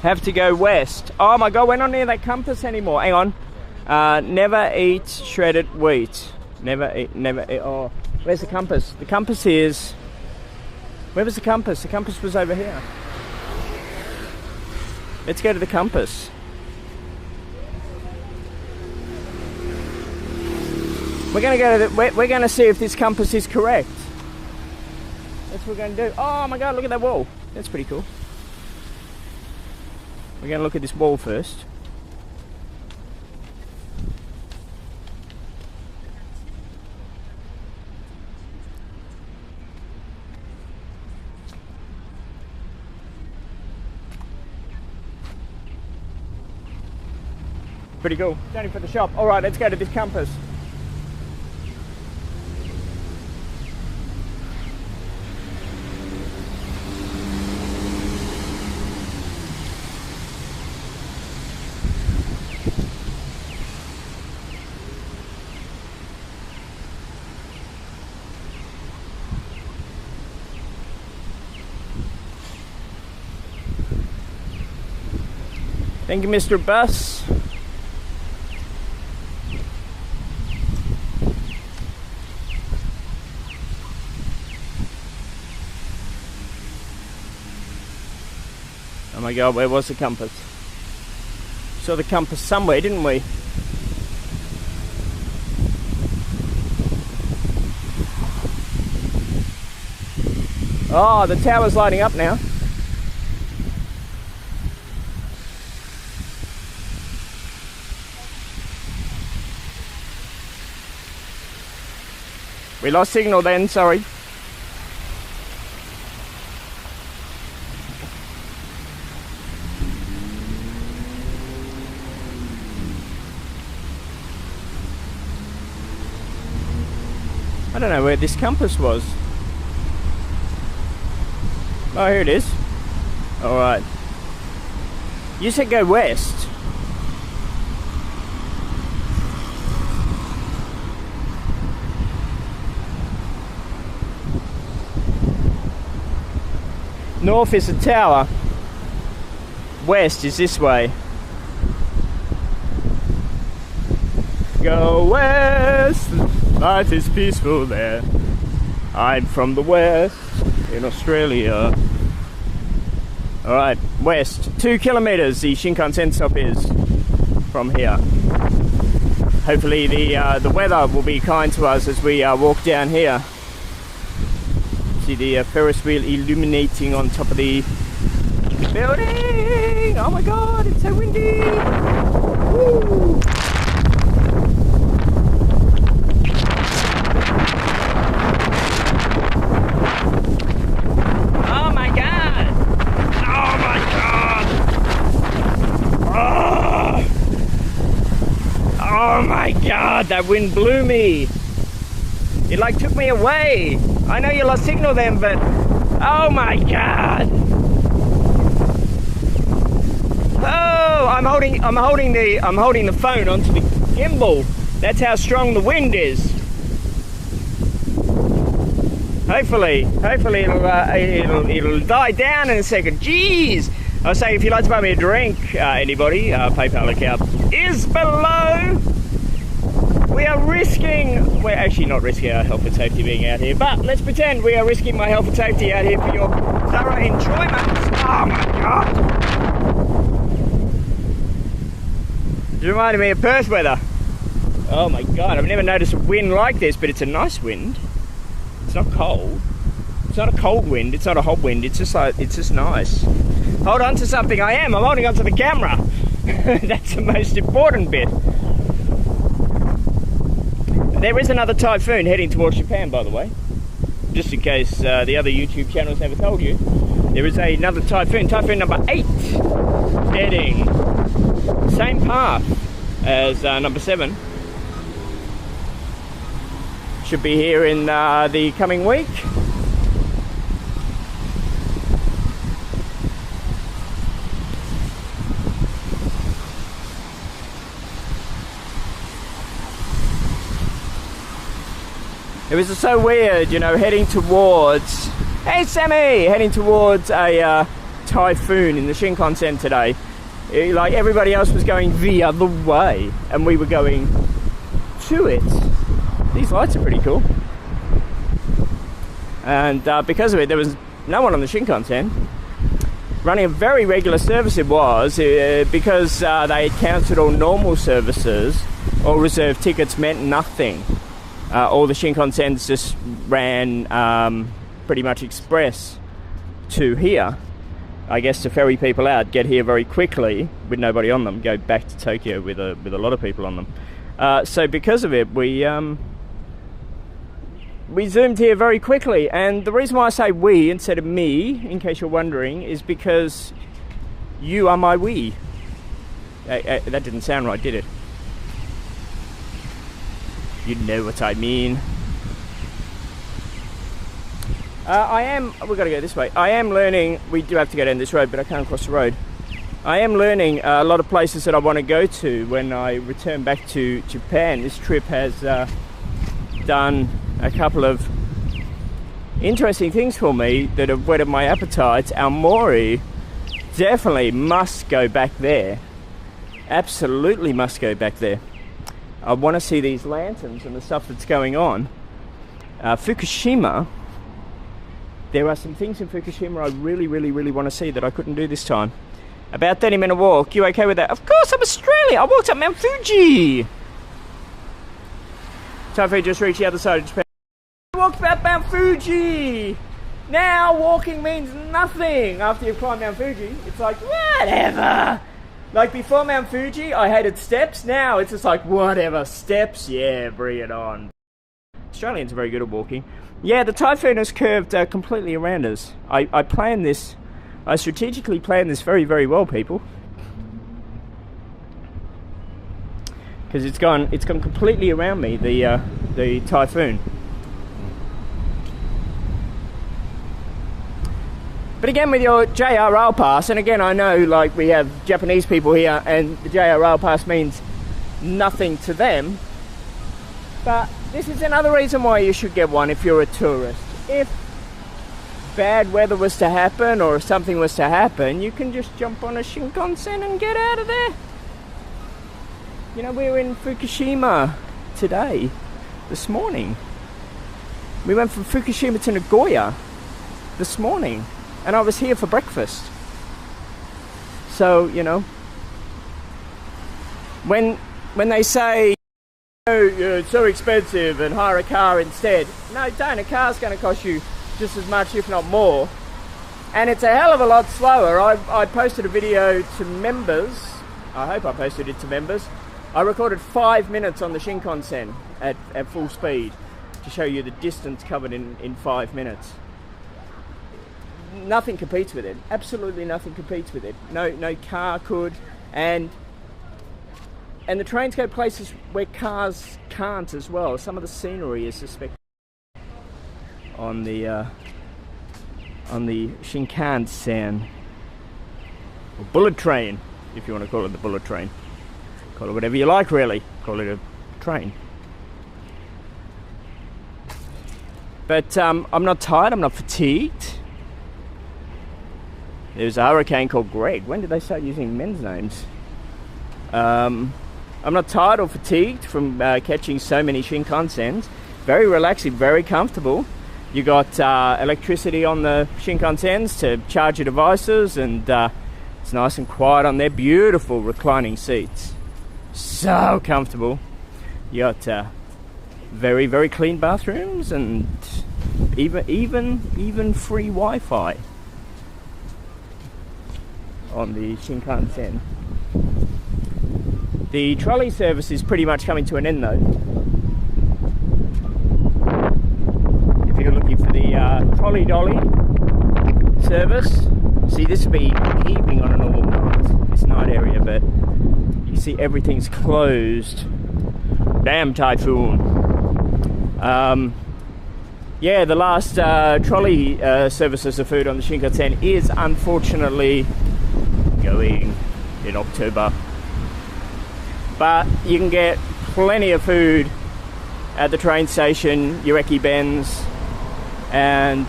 Have to go west. Oh my god, we're not near that compass anymore. Hang on. Never eat shredded wheat. Never eat, oh, where's the compass? The compass is... Where was the compass? The compass was over here. Let's go to the compass. We're gonna go to the... We're gonna see if this compass is correct. That's what we're gonna do. Oh my god, look at that wall. That's pretty cool. We're going to look at this wall first. Pretty cool. It's only for the shop. Alright, let's go to this compass. Thank you, Mr. Bus. Oh my god, where was the compass? Saw the compass somewhere, didn't we? Oh, the tower's lighting up now. We lost signal then, sorry. I don't know where this compass was. Oh, here it is. Alright. You said go west. North is the tower. West is this way. Go west, life is peaceful there. I'm from the west in Australia. Alright, west. 2 kilometers the Shinkansen stop is from here. Hopefully the weather will be kind to us as we walk down here. See the Ferris wheel illuminating on top of the building. Oh my god, it's so windy. Woo. Oh my god. Oh my god. Oh my god, that wind blew me. It like took me away. I know you lost signal then, but oh my god! Oh, I'm holding the phone onto the gimbal. That's how strong the wind is. Hopefully it'll die down in a second. Jeez! I'll say if you'd like to buy me a drink, anybody, PayPal account is below. We're actually not risking our health and safety being out here, but let's pretend we are risking my health and safety out here for your thorough enjoyment. Oh my god! It reminded me of Perth weather. Oh my god, I've never noticed a wind like this, but it's a nice wind. It's not cold. It's not a cold wind, it's not a hot wind, it's just nice. Hold on to something, I'm holding onto the camera. That's the most important bit. There is another typhoon heading towards Japan, by the way. Just in case the other YouTube channels never told you. There is another typhoon, typhoon number 8, heading same path as number 7. Should be here in the coming week. It was so weird, you know, heading towards, hey Sammy, heading towards a typhoon in the Shinkansen today. Like everybody else was going the other way and we were going to it. These lights are pretty cool. And because of it, there was no one on the Shinkansen. Running a very regular service it was, because they had cancelled all normal services. All reserved tickets meant nothing. All the Shinkansens just ran pretty much express to here. I guess to ferry people out, get here very quickly with nobody on them, go back to Tokyo with a lot of people on them. So because of it, we zoomed here very quickly. And the reason why I say we instead of me, in case you're wondering, is because you are my we. That didn't sound right, did it? You know what I mean. We've got to go this way. I am learning, we do have to go down this road, but I can't cross the road. I am learning a lot of places that I want to go to when I return back to Japan. This trip has done a couple of interesting things for me that have whetted my appetite. Aomori definitely must go back there. Absolutely must go back there. I want to see these lanterns and the stuff that's going on. Fukushima, there are some things in Fukushima I really want to see that I couldn't do this time. About 30-minute walk. You okay with that? Of course, I'm Australian. I walked up Mount Fuji. Typhoon just reached the other side of Japan. I walked up Mount Fuji. Now walking means nothing after you've climbed Mount Fuji. It's like, whatever. Like before Mount Fuji, I hated steps. Now it's just like, whatever, steps, yeah, bring it on. Australians are very good at walking. Yeah, the typhoon has curved completely around us. I planned this, I strategically planned this very well, people. Because it's gone completely around me, the typhoon. But again, with your JR Rail Pass, and again, I know like we have Japanese people here and the JR Rail Pass means nothing to them, but this is another reason why you should get one if you're a tourist. If bad weather was to happen or if something was to happen, you can just jump on a Shinkansen and get out of there. You know, we were in Fukushima today, this morning. We went from Fukushima to Nagoya this morning. And I was here for breakfast. So, you know, when they say, oh, it's so expensive and hire a car instead. No, don't. A car's going to cost you just as much, if not more. And it's a hell of a lot slower. I posted a video to members. I hope I posted it to members. I recorded 5 minutes on the Shinkansen at full speed to show you the distance covered in 5 minutes. Nothing competes with it. Absolutely nothing competes with it. No car could, and the trains go places where cars can't as well. Some of the scenery is suspect on the Shinkansen, or bullet train, if you want to call it the bullet train. Call it whatever you like, really. Call it a train. But I'm not tired. I'm not fatigued. There's a hurricane called Greg. When did they start using men's names? I'm not tired or fatigued from catching so many Shinkansens. Very relaxing, very comfortable. You got electricity on the Shinkansens to charge your devices, and it's nice and quiet on there. Beautiful reclining seats. So comfortable. You got very clean bathrooms and even free Wi-Fi on the Shinkansen. The trolley service is pretty much coming to an end though. trolley dolly service. See, this would be evening on a normal night, this night area, but you see everything's closed. Damn typhoon. Yeah, the last trolley services of food on the Shinkansen is unfortunately going in October. But you can get plenty of food at the train station, Ureki Ben's, and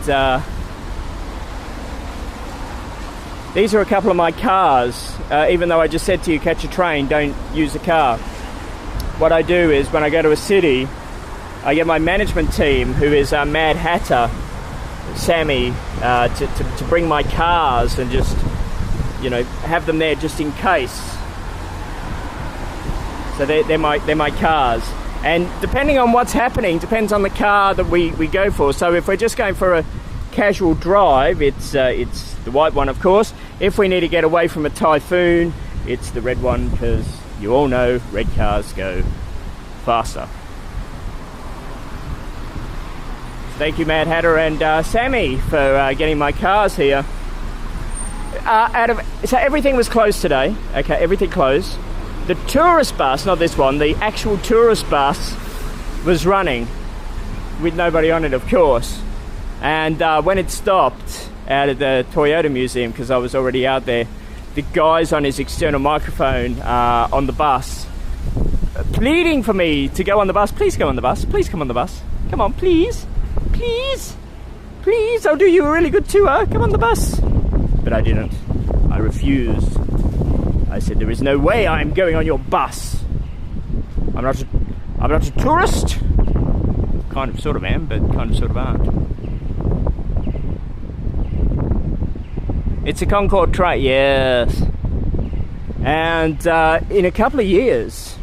these are a couple of my cars. Even though I just said to you, catch a train, don't use a car. What I do is when I go to a city, I get my management team, who is Mad Hatter, Sammy, to bring my cars and just, you know, have them there just in case. So they're my cars. And depending on what's happening, depends on the car that we go for. So if we're just going for a casual drive, it's the white one, of course. If we need to get away from a typhoon, it's the red one, because you all know red cars go faster. Thank you, Mad Hatter and Sammy, for getting my cars here. So everything was closed today. Okay, everything closed. The tourist bus, not this one, the actual tourist bus was running with nobody on it, of course. And when it stopped out of the Toyota Museum, because I was already out there, the guys on his external microphone on the bus pleading for me to go on the bus. Please go on the bus. Please come on the bus. Come on, please. Please. Please, I'll do you a really good tour. Come on the bus. But I didn't. I refused. I said, there is no way I'm going on your bus. I'm not a tourist. Kind of sort of am, but kind of sort of aren't. It's a Concorde train, yes. And in a couple of years,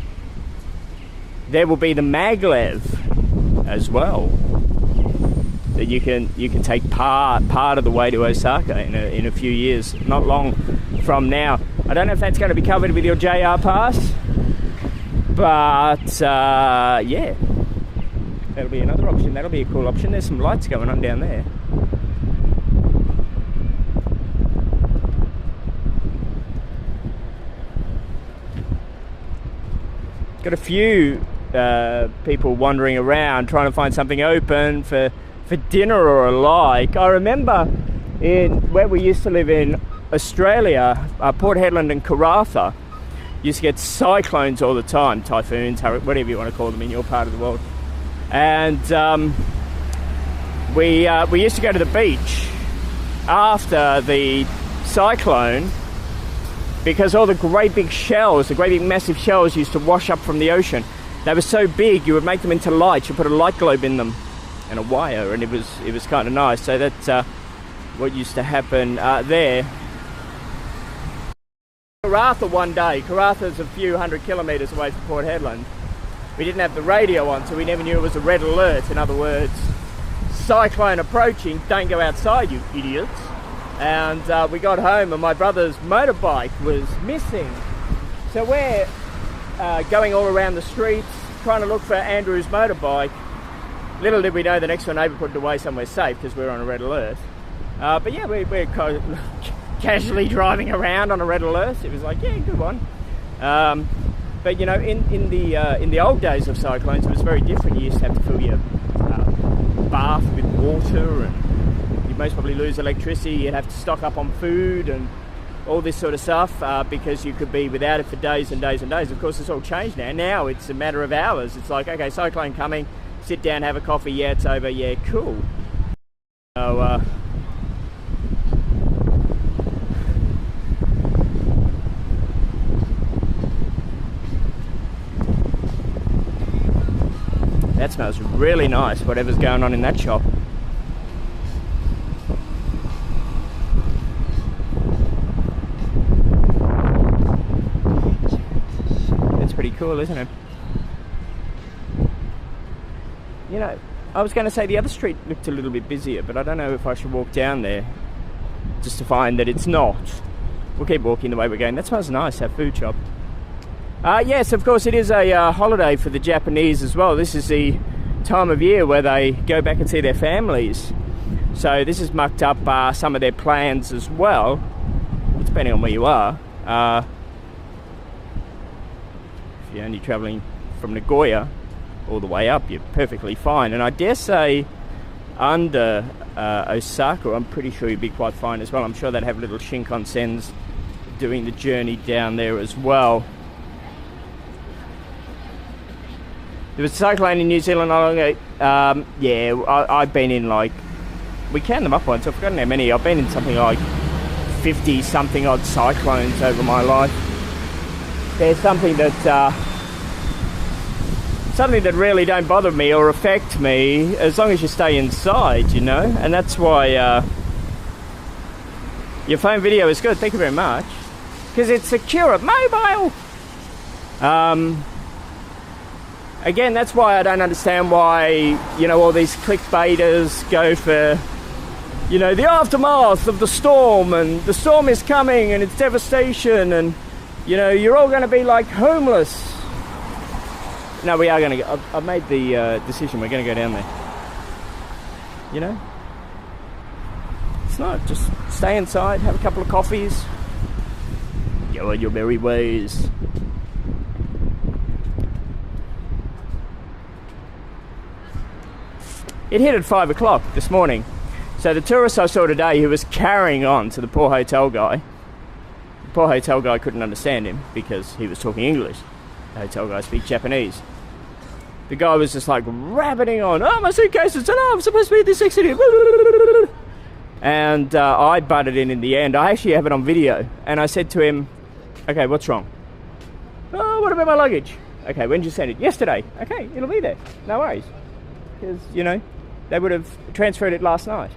there will be the Maglev as well. That you can take part of the way to Osaka in a few years, not long from now. I don't know if that's going to be covered with your JR pass, but yeah, that'll be another option. That'll be a cool option. There's some lights going on down there. Got a few people wandering around trying to find something open for dinner or alike. I remember where we used to live in Australia, Port Hedland and Karratha, used to get cyclones all the time, typhoons, whatever you want to call them in your part of the world. And we used to go to the beach after the cyclone, because all the great big shells, the great big massive shells used to wash up from the ocean. They were so big, you would make them into lights. You put a light globe in them and a wire, and it was kind of nice. So that's what used to happen there. Karratha one day. Karratha's a few hundred kilometres away from Port Hedland. We didn't have the radio on, so we never knew it was a red alert. In other words, cyclone approaching, don't go outside, you idiots. And we got home and my brother's motorbike was missing. So we're going all around the streets trying to look for Andrew's motorbike. Little did we know the next door neighbour put it away somewhere safe because we were on a red alert. But yeah, we're casually driving around on a red alert. It was like, yeah, good one. But you know, in the old days of cyclones, it was very different. You used to have to fill your bath with water, and you'd most probably lose electricity. You'd have to stock up on food and all this sort of stuff because you could be without it for days and days and days. Of course, it's all changed now. Now it's a matter of hours. It's like, okay, cyclone coming, sit down, have a coffee, yeah, it's over, yeah, cool. So, that smells really nice, whatever's going on in that shop. It's pretty cool, isn't it? You know, I was going to say the other street looked a little bit busier, but I don't know if I should walk down there just to find that it's not. We'll keep walking the way we're going. That smells nice, that food shop. Yes, of course, it is a holiday for the Japanese as well. This is the time of year where they go back and see their families. So this has mucked up some of their plans as well, depending on where you are. If you're only travelling from Nagoya all the way up, you're perfectly fine. And I dare say under Osaka, I'm pretty sure you'd be quite fine as well. I'm sure they'd have little Shinkansens doing the journey down there as well. There was a cyclone in New Zealand not long ago. Yeah, I've been in, like, we count them up once, I've forgotten how many. I've been in something like 50 something odd cyclones over my life. There's something that really don't bother me or affect me as long as you stay inside, you know. And that's why your phone video is good. Thank you very much, because it's secure at mobile. Again, that's why I don't understand why, you know, all these clickbaiters go for, you know, the aftermath of the storm, and the storm is coming and it's devastation, and, you know, you're all going to be like homeless. No, we are going to. I've made the decision. We're going to go down there. You know, it's not just stay inside, have a couple of coffees, go on your merry ways. It hit at 5 o'clock this morning. So the tourist I saw today, who was carrying on to the poor hotel guy, the poor hotel guy couldn't understand him because he was talking English. The hotel guy speaks Japanese. The guy was just like rabbiting on, oh, my suitcases, and I'm supposed to be at this exit. And I butted in the end. I actually have it on video. And I said to him, okay, what's wrong? Oh, what about my luggage? Okay, when did you send it? Yesterday. Okay, it'll be there. No worries. Because, you know, they would have transferred it last night.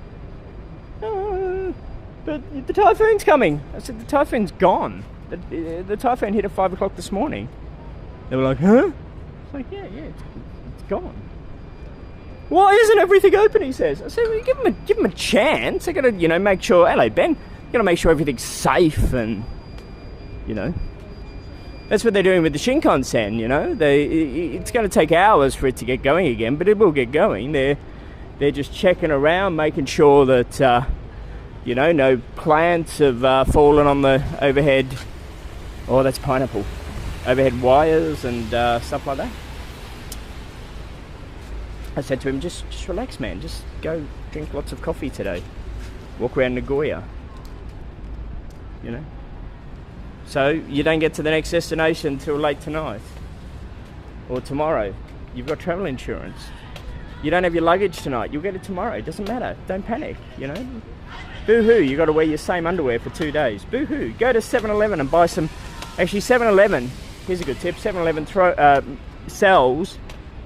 But the typhoon's coming. I said, the typhoon's gone. The typhoon hit at 5 o'clock this morning. They were like, huh? It's like, yeah, it's gone. Why isn't everything open, he says. I said, well, give them a chance. They're going to, you know, make sure, hello, Ben. You've got to make sure everything's safe and, you know. That's what they're doing with the Shinkansen, you know. It's going to take hours for it to get going again, but it will get going. They're just checking around, making sure that, you know, no plants have fallen on the overhead. Oh, that's pineapple. Overhead wires and stuff like that. I said to him, just relax, man. Just go drink lots of coffee today. Walk around Nagoya. You know. So you don't get to the next destination till late tonight or tomorrow. You've got travel insurance. You don't have your luggage tonight. You'll get it tomorrow. It doesn't matter. Don't panic. You know. Boo-hoo. You got to wear your same underwear for 2 days. Boo-hoo. Go to 7-Eleven and buy some. Actually, 7-Eleven. Here's a good tip. 7-Eleven sells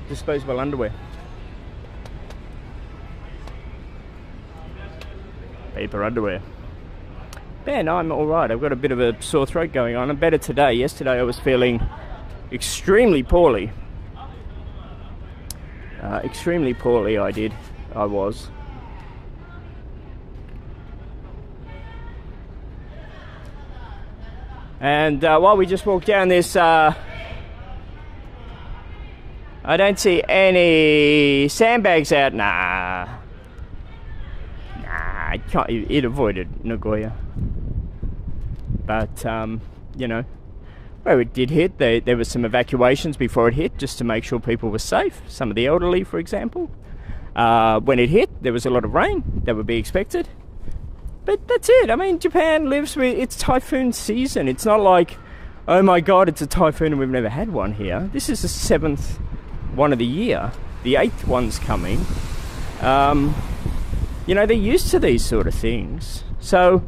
disposable underwear. Paper underwear. Ben, I'm alright. I've got a bit of a sore throat going on. I'm better today. Yesterday I was feeling extremely poorly. Extremely poorly I was. And while we just walked down this, I don't see any sandbags out. Nah, it avoided Nagoya. But, you know, where it did hit, there was some evacuations before it hit, just to make sure people were safe. Some of the elderly, for example. When it hit, there was a lot of rain that would be expected. But that's it. I mean, Japan lives with, it's typhoon season. It's not like, oh my God, it's a typhoon and we've never had one here. This is the 7th one of the year. The 8th one's coming. You know, they're used to these sort of things. So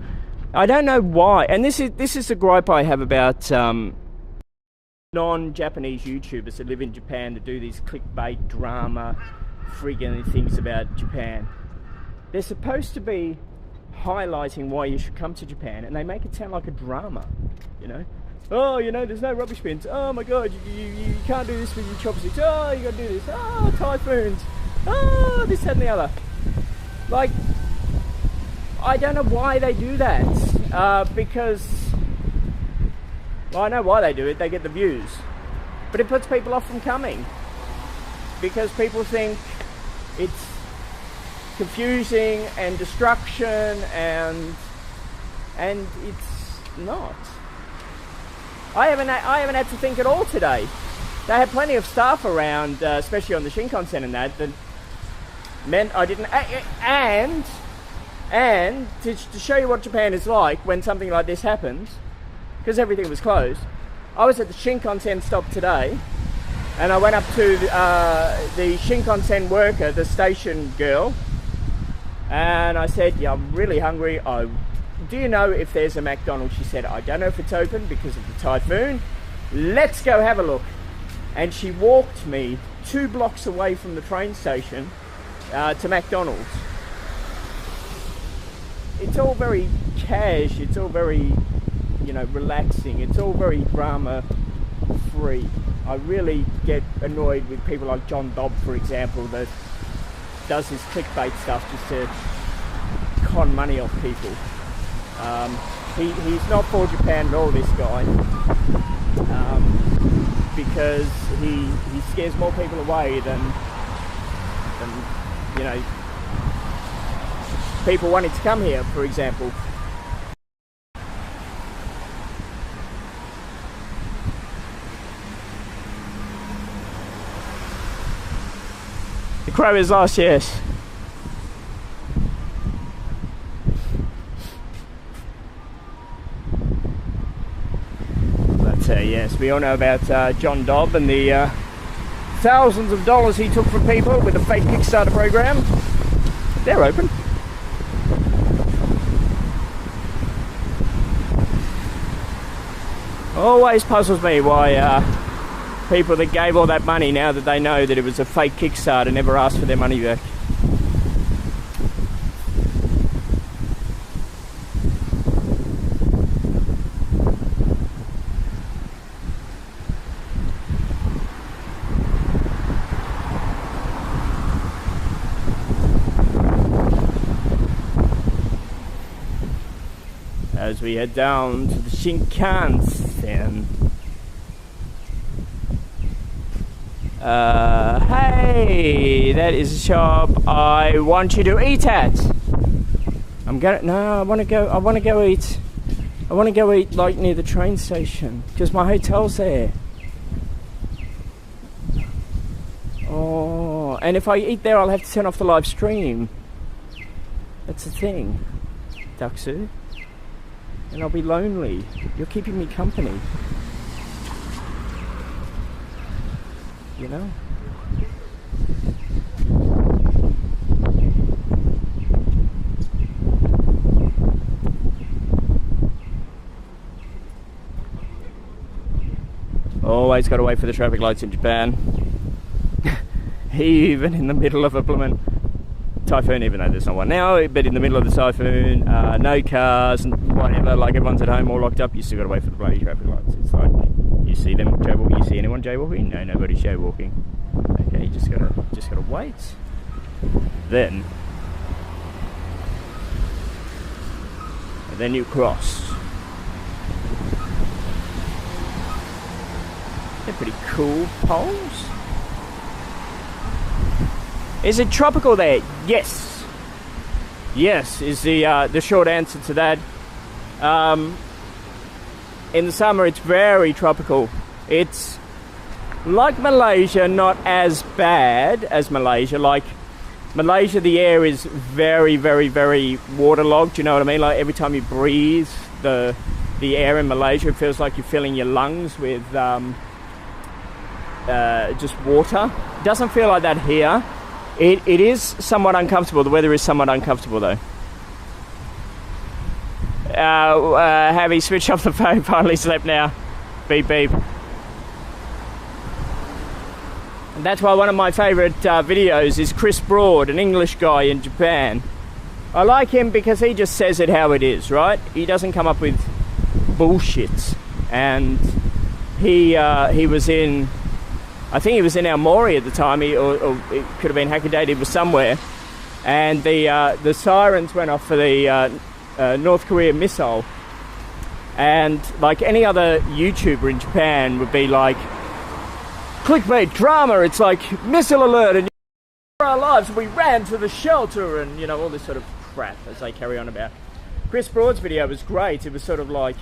I don't know why. And this is the gripe I have about non-Japanese YouTubers that live in Japan that do these clickbait drama friggin' things about Japan. They're supposed to be highlighting why you should come to Japan, and they make it sound like a drama, you know. Oh, you know, there's no rubbish bins. Oh my God, you can't do this with your chopsticks. Oh, you gotta do this. Oh, typhoons. Oh, this, that, and the other. Like, I don't know why they do that. Because, well, I know why they do it. They get the views, but it puts people off from coming because people think it's confusing and destruction, and it's not. I haven't had to think at all today. They had plenty of staff around, especially on the Shinkansen and that meant I didn't. And to show you what Japan is like when something like this happens, because everything was closed, I was at the Shinkansen stop today, and I went up to the Shinkansen worker, the station girl, and I said, yeah, I'm really hungry. Do you know if there's a McDonald's? She said, I don't know if it's open because of the typhoon. Let's go have a look. And she walked me 2 blocks away from the train station to McDonald's. It's all very cash, it's all very, relaxing, it's all very drama free. I really get annoyed with people like John Dobb, for example, that does his clickbait stuff just to con money off people. He's not for Japan at all, this guy, because he scares more people away than people wanting to come here, for example. The crow is lost, yes. Yes, we all know about John Dobb and the thousands of dollars he took from people with a fake Kickstarter program. They're open. Always puzzles me why people that gave all that money, now that they know that it was a fake Kickstarter, never asked for their money back. As we head down to the Shinkansen. Hey, that is a shop I want you to eat at. I want to go eat like near the train station, because my hotel's there. Oh, and if I eat there, I'll have to turn off the live stream. That's the thing, Daksu. And I'll be lonely. You're keeping me company. You know? Always got to wait for the traffic lights in Japan. Even in the middle of a blooming typhoon, even though there's not one now, but in the middle of the typhoon, no cars and whatever, like everyone's at home all locked up, you still gotta wait for the bloody traffic lights. It's like, you see them jaywalking, you see anyone jaywalking? No, nobody's jaywalking. Okay, you just gotta wait. Then you cross. They're pretty cool poles. Is it tropical there? Yes. Yes is the short answer to that. In the summer it's very tropical. It's like Malaysia, not as bad as Malaysia. Like Malaysia, the air is very, very, very waterlogged. You know what I mean? Like every time you breathe, the air in Malaysia, it feels like you're filling your lungs with just water. It doesn't feel like that here. It is somewhat uncomfortable. The weather is somewhat uncomfortable though. Have you switched off the phone? Finally slept now. Beep beep. And that's why one of my favourite videos is Chris Broad, an English guy in Japan. I like him because he just says it how it is, right? He doesn't come up with bullshit. And he was in, I think he was in Aomori at the time, or it could have been Hakodate, it was somewhere, and the sirens went off for the North Korea missile, and like any other YouTuber in Japan would be like, clickbait drama, it's like missile alert, and our lives. We ran to the shelter and, you know, all this sort of crap as they carry on about. Chris Broad's video was great. It was sort of like,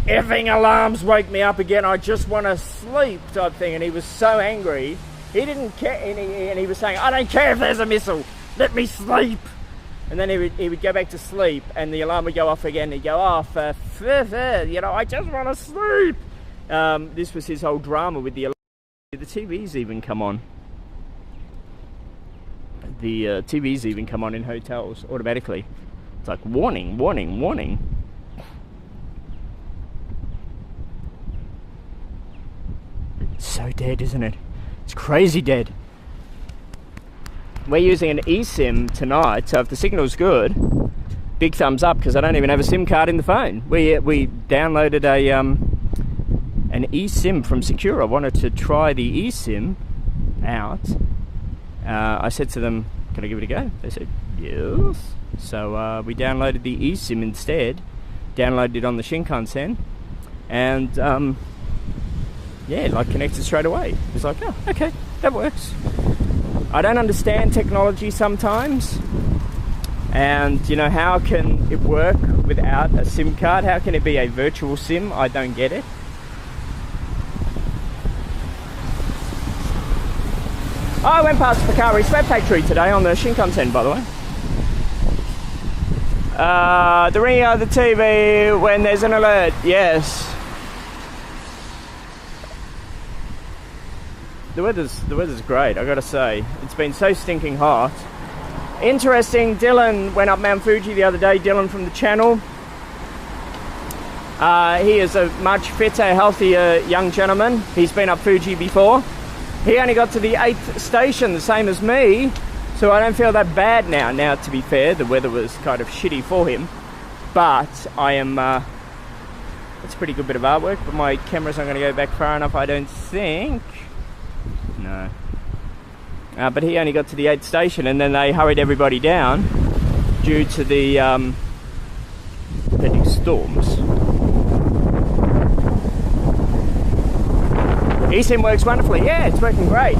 effing alarms wake me up again, I just want to sleep type thing. And he was so angry. He didn't care, and he was saying, I don't care if there's a missile, let me sleep. And then he would go back to sleep, and the alarm would go off again. He'd go, oh, you know, I just want to sleep. This was his whole drama with the alarm. The TVs even come on. The TVs even come on in hotels automatically. It's like, warning, warning, warning. It's so dead, isn't it? It's crazy dead. We're using an eSIM tonight, so if the signal's good, big thumbs up, because I don't even have a SIM card in the phone. We downloaded an eSIM from Secure. I wanted to try the eSIM out. I said to them, can I give it a go? They said, yes. So we downloaded the eSIM instead, downloaded it on the Shinkansen, and yeah, like connected straight away. It was like, oh, okay, that works. I don't understand technology sometimes, and you know, how can it work without a SIM card? How can it be a virtual SIM? I don't get it. I went past the Bakari Sweat Factory today on the Shinkansen, by the way. The ringing of the TV when there's an alert, yes. The weather's great, I gotta say. It's been so stinking hot. Interesting, Dylan went up Mount Fuji the other day, Dylan from the channel. He is a much fitter, healthier young gentleman. He's been up Fuji before. He only got to the 8th station, the same as me, so I don't feel that bad now. Now, to be fair, the weather was kind of shitty for him, but I am, it's a pretty good bit of artwork, but my camera's not going to go back far enough, I don't think. No. But he only got to the 8th station, and then they hurried everybody down due to the pending storms. eSIM works wonderfully. Yeah, it's working great.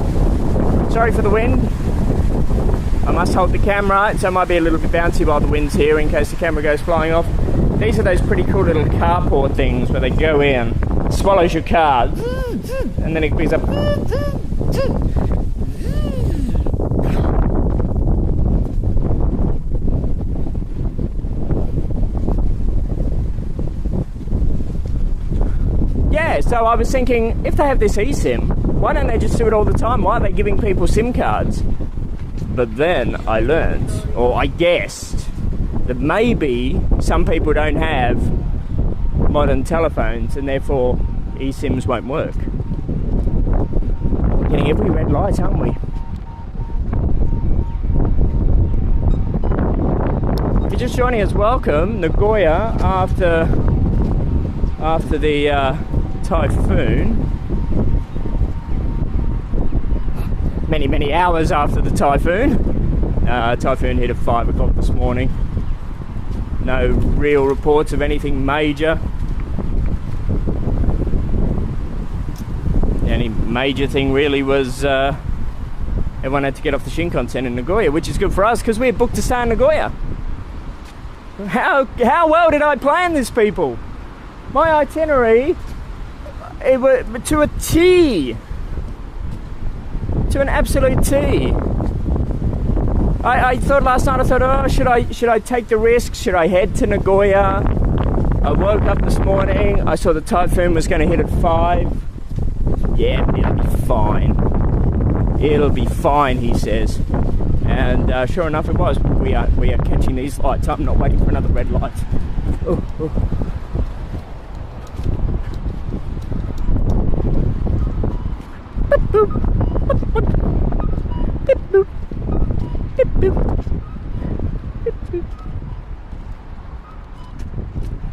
Sorry for the wind. I must hold the camera, so it might be a little bit bouncy while the wind's here in case the camera goes flying off. These are those pretty cool little carport things where they go in, swallows your car, and then it brings up. Yeah, so I was thinking, if they have this eSIM, why don't they just do it all the time? Why are they giving people SIM cards? But then I learned, or I guessed, that maybe some people don't have modern telephones and therefore eSIMs won't work. We're getting every red light, aren't we? If you're just joining us, welcome. Nagoya, after the typhoon, many hours after the typhoon. Typhoon hit at 5 o'clock this morning. No real reports of anything major. The only major thing really was everyone had to get off the Shinkansen in Nagoya, which is good for us because we're booked to stay in Nagoya. How well did I plan this, people? My itinerary, it was to a T, to an absolute T. I thought last night, oh, should I take the risk? Should I head to Nagoya? I woke up this morning, I saw the typhoon was going to hit at 5. Yeah, it'll be fine. It'll be fine, he says. And sure enough, it was. We are catching these lights. I'm not waiting for another red light. Oh, oh.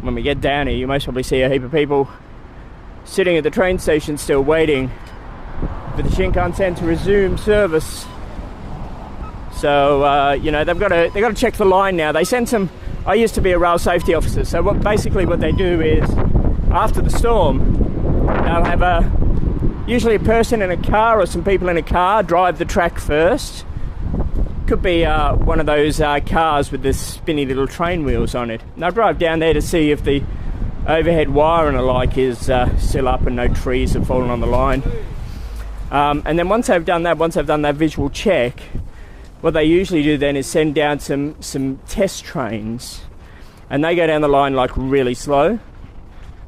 When we get down here, you most probably see a heap of people sitting at the train station still waiting for the Shinkansen to resume service. So you know, they've got to check the line now. They send some. I used to be a rail safety officer, so what they do is, after the storm, they'll have usually a person in a car or some people in a car drive the track first, Could be one of those cars with the spinny little train wheels on it. And I drive down there to see if the overhead wire and the like is still up and no trees have fallen on the line. And then once I've done that visual check, what they usually do then is send down some test trains, and they go down the line like really slow.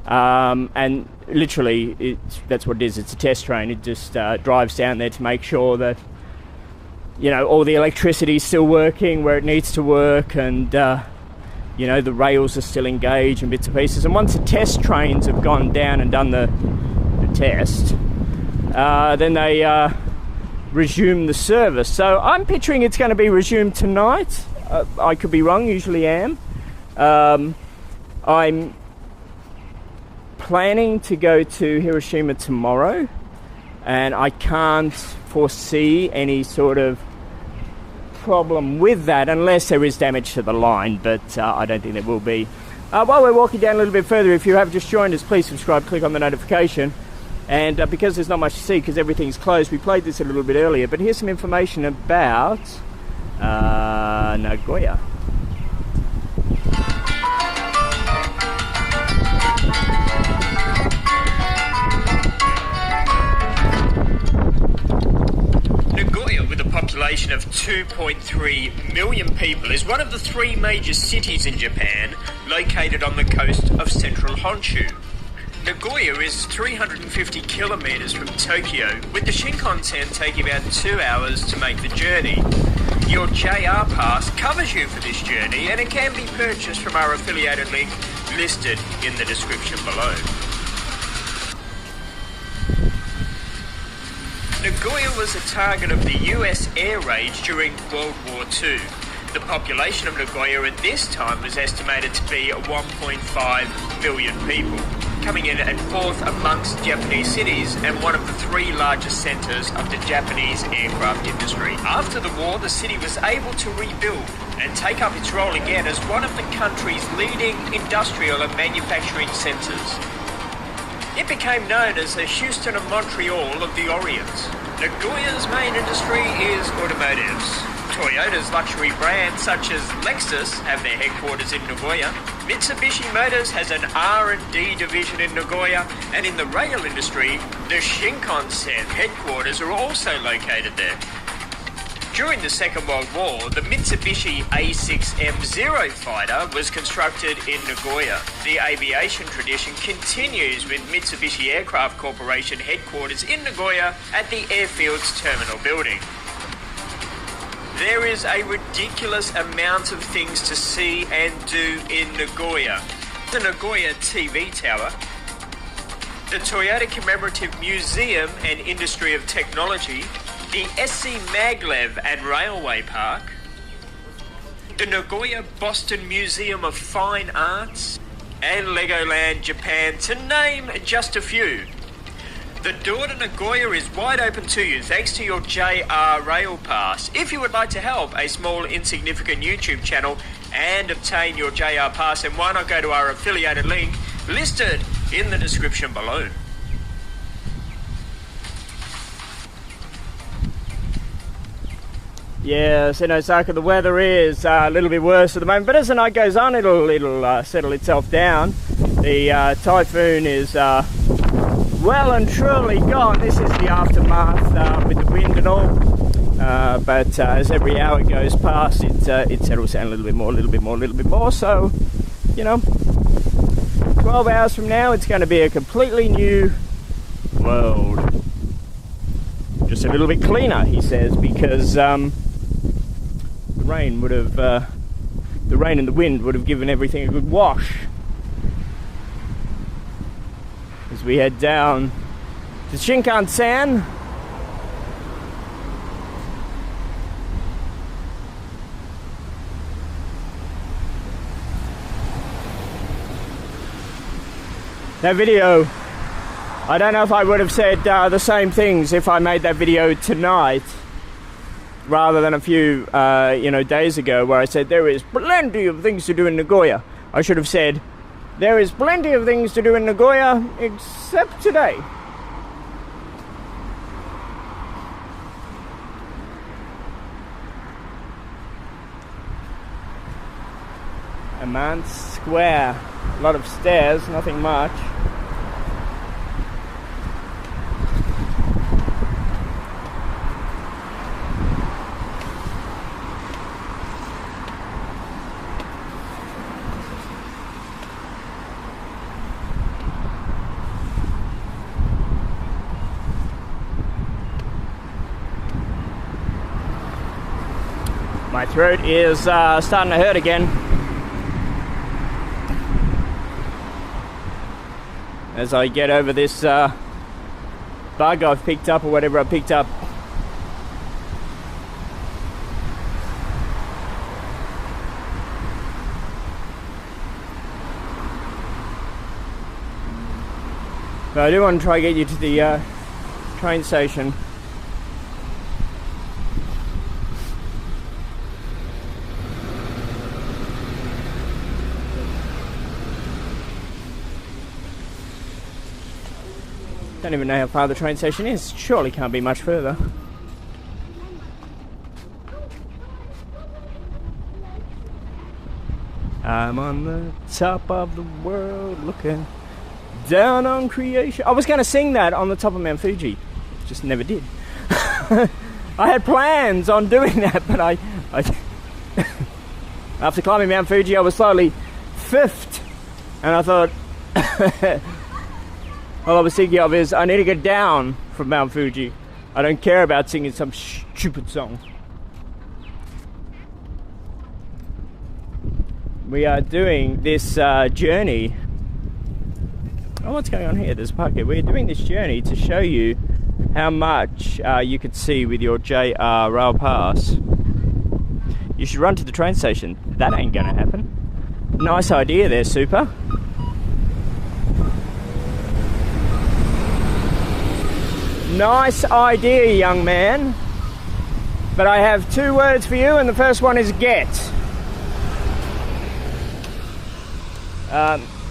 And literally, that's what it is. It's a test train. It just drives down there to make sure that, you know, all the electricity is still working where it needs to work, and you know, the rails are still engaged and bits and pieces. And once the test trains have gone down and done the test, then they resume the service. So I'm picturing it's going to be resumed tonight. I could be wrong, usually am. I'm planning to go to Hiroshima tomorrow, and I can't foresee any sort of problem with that unless there is damage to the line, but I don't think there will be. While we're walking down a little bit further, if you have just joined us, please subscribe, click on the notification. And because there's not much to see because everything's closed, we played this a little bit earlier, but here's some information about Nagoya. Nagoya, with a population of 2.3 million people, is one of the 3 major cities in Japan located on the coast of central Honshu. Nagoya is 350 kilometers from Tokyo, with the Shinkansen taking about 2 hours to make the journey. Your JR pass covers you for this journey, and it can be purchased from our affiliated link listed in the description below. Nagoya was a target of the US air raids during World War II. The population of Nagoya at this time was estimated to be 1.5 million people, coming in at 4th amongst Japanese cities and one of the 3 largest centres of the Japanese aircraft industry. After the war, the city was able to rebuild and take up its role again as one of the country's leading industrial and manufacturing centres. It became known as the Houston and Montreal of the Orient. Nagoya's main industry is automotives. Toyota's luxury brands such as Lexus have their headquarters in Nagoya. Mitsubishi Motors has an R&D division in Nagoya, and in the rail industry, the Shinkansen headquarters are also located there. During the Second World War, the Mitsubishi A6M0 fighter was constructed in Nagoya. The aviation tradition continues with Mitsubishi Aircraft Corporation headquarters in Nagoya at the airfield's terminal building. There is a ridiculous amount of things to see and do in Nagoya. The Nagoya TV Tower, the Toyota Commemorative Museum and Industry of Technology, the SCMaglev and Railway Park, the Nagoya Boston Museum of Fine Arts, and Legoland Japan, to name just a few. The door to Nagoya is wide open to you thanks to your JR Rail Pass. If you would like to help a small insignificant YouTube channel and obtain your JR Pass, then why not go to our affiliated link listed in the description below. Yes, in Osaka the weather is a little bit worse at the moment, but as the night goes on it'll settle itself down. The typhoon is well and truly gone. This is the aftermath with the wind and all, but as every hour goes past it settles down a little bit more, so you know, 12 hours from now it's going to be a completely new world, just a little bit cleaner, he says, because the rain and the wind would have given everything a good wash. As we head down to Shinkansen, that video, I don't know if I would have said the same things if I made that video tonight rather than a few days ago, where I said there is plenty of things to do in Nagoya. I should have said there is plenty of things to do in Nagoya except today. Amman Square. A lot of stairs, nothing much. My throat is starting to hurt again. As I get over this bug I've picked up, or whatever I picked up. But I do want to try and get you to the train station. Don't even know how far the train station is. Surely can't be much further. I'm on the top of the world looking down on creation. I was going to sing that on the top of Mount Fuji. Just never did. I had plans on doing that, but I after climbing Mount Fuji I was slowly fifth, and I thought all I was thinking of is I need to get down from Mount Fuji. I don't care about singing some stupid song. We are doing this journey. Oh, what's going on here? There's a park here. We're doing this journey to show you how much you could see with your JR Rail Pass. You should run to the train station. That ain't gonna happen. Nice idea there, Super. Nice idea, young man. But I have two words for you, and the first one is get.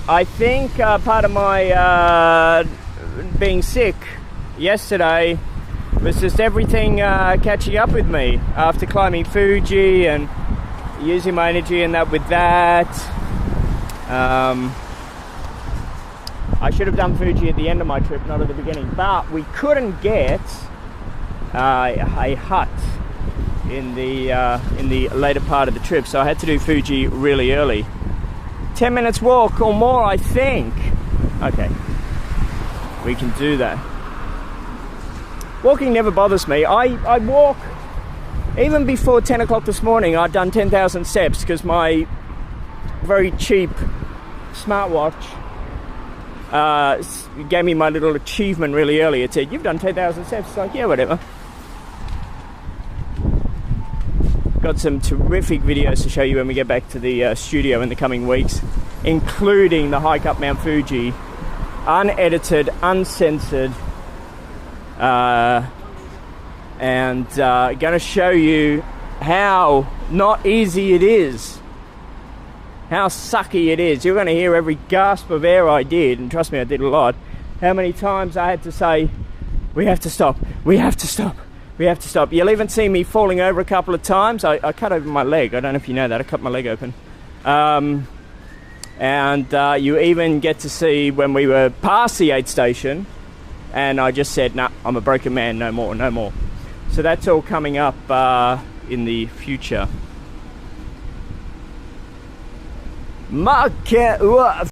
I think part of my being sick yesterday was just everything catching up with me after climbing Fuji and using my energy and that with that. I should have done Fuji at the end of my trip, not at the beginning, but we couldn't get a hut in the later part of the trip, so I had to do Fuji really early. 10 minutes walk or more, I think. Okay, we can do that. Walking never bothers me. I walk, even before 10 o'clock this morning, I'd done 10,000 steps because my very cheap smartwatch gave me my little achievement really early. It said, you've done 10,000 steps. It's like, yeah, whatever. Got some terrific videos to show you when we get back to the studio in the coming weeks, including the hike up Mount Fuji, unedited, uncensored, and going to show you how not easy it is, how sucky it is. You're going to hear every gasp of air I did, and trust me, I did a lot. How many times I had to say, we have to stop, we have to stop, we have to stop. You'll even see me falling over a couple of times. I cut over my leg. I don't know if you know that. I cut my leg open. And you even get to see when we were past the aid station, and I just said, nah, I'm a broken man, no more, no more. So that's all coming up in the future. Market walk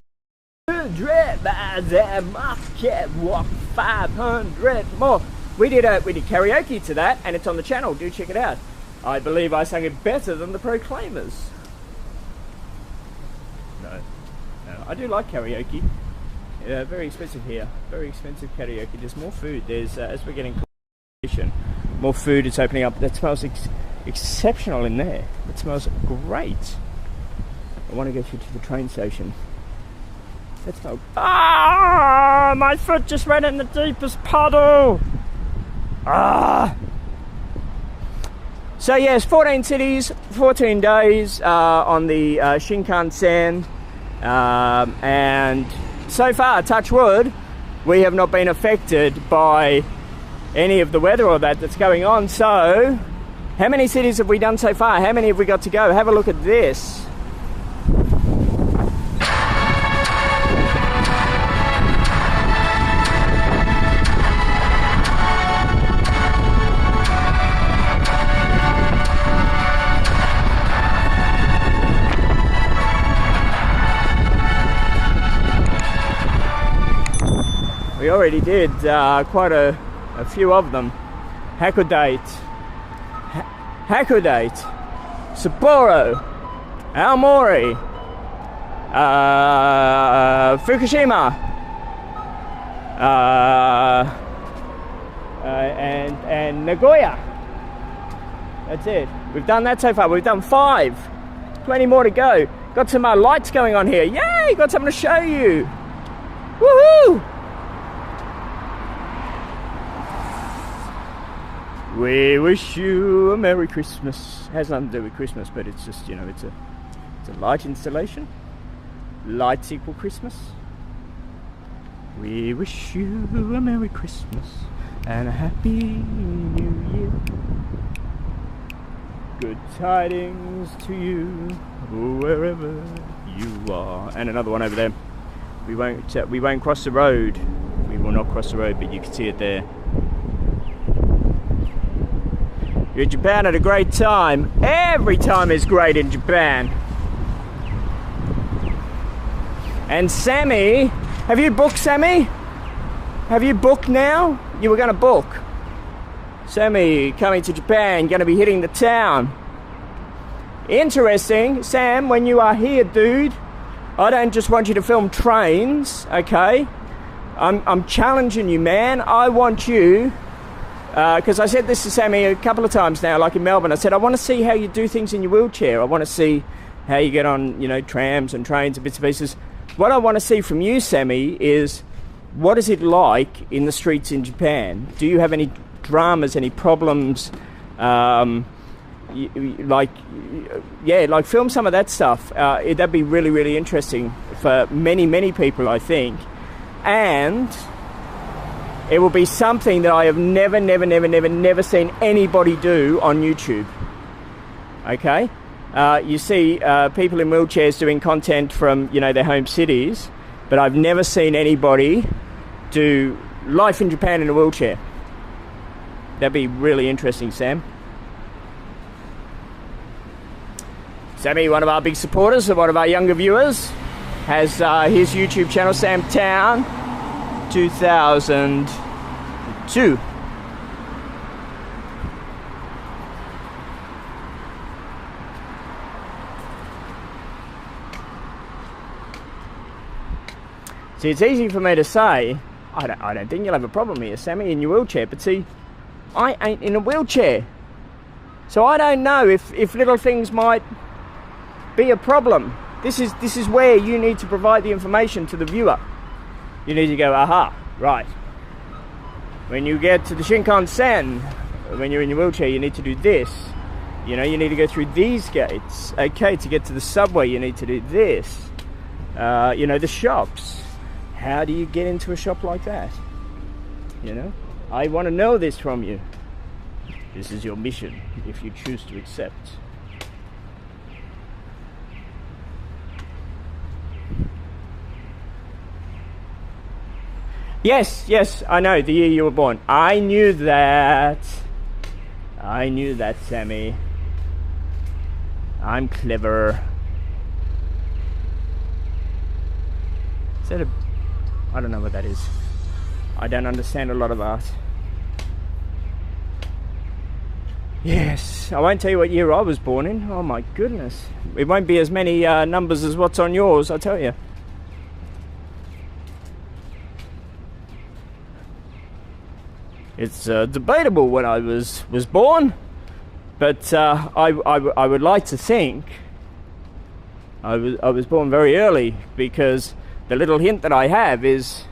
500 miles and market walk 500 more. We did karaoke to that, and it's on the channel. Do check it out. I believe I sang it better than the Proclaimers. No, I do like karaoke. Very expensive here. Very expensive karaoke. There's more food. There's as we're getting closer, more food is opening up. That smells exceptional in there. It smells great. I want to get you to the train station. Let's go. Ah! My foot just ran in the deepest puddle. Ah! So yes, 14 cities, 14 days on the Shinkansen, and so far, touch wood, we have not been affected by any of the weather or that's going on. So, how many cities have we done so far? How many have we got to go? Have a look at this. We already did quite a few of them. Hakodate, Sapporo, Aomori, Fukushima, and Nagoya. That's it. We've done that so far. We've done 5. 20 more to go. Got some lights going on here. Yay! Got something to show you. Woohoo! We wish you a Merry Christmas. Has nothing to do with Christmas, but it's just, you know, it's a light installation. Lights equal Christmas. We wish you a Merry Christmas and a Happy New Year. Good tidings to you, wherever you are. And another one over there. We won't cross the road. We will not cross the road, but you can see it there. You're in Japan at a great time. Every time is great in Japan. And Sammy, have you booked, Sammy? Have you booked now? You were going to book. Sammy coming to Japan, going to be hitting the town. Interesting, Sam, when you are here, dude, I don't just want you to film trains, okay? I'm challenging you, man. I want you, because I said this to Sammy a couple of times now, like in Melbourne. I said, I want to see how you do things in your wheelchair. I want to see how you get on, you know, trams and trains and bits and pieces. What I want to see from you, Sammy, is what is it like in the streets in Japan? Do you have any dramas, any problems? Like film some of that stuff. That'd be really, really interesting for many, many people, I think. And it will be something that I have never seen anybody do on YouTube. Okay? You see people in wheelchairs doing content from, you know, their home cities, but I've never seen anybody do life in Japan in a wheelchair. That'd be really interesting, Sam. Sammy, one of our big supporters and one of our younger viewers, has his YouTube channel, Sam Town 2002. See, it's easy for me to say, I don't think you'll have a problem here, Sammy, in your wheelchair, but see, I ain't in a wheelchair. So I don't know if little things might be a problem. This is where you need to provide the information to the viewer. You need to go, aha, right. When you get to the Shinkansen, when you're in your wheelchair, you need to do this. You know, you need to go through these gates. Okay, to get to the subway, you need to do this. You know, the shops. How do you get into a shop like that? You know, I want to know this from you. This is your mission, if you choose to accept. Yes, I know, the year you were born. I knew that, Sammy. I'm clever. Is that I don't know what that is. I don't understand a lot of art. Yes, I won't tell you what year I was born in. Oh my goodness. It won't be as many numbers as what's on yours, I tell you. It's debatable when I was born, but I would like to think I was born very early, because the little hint that I have is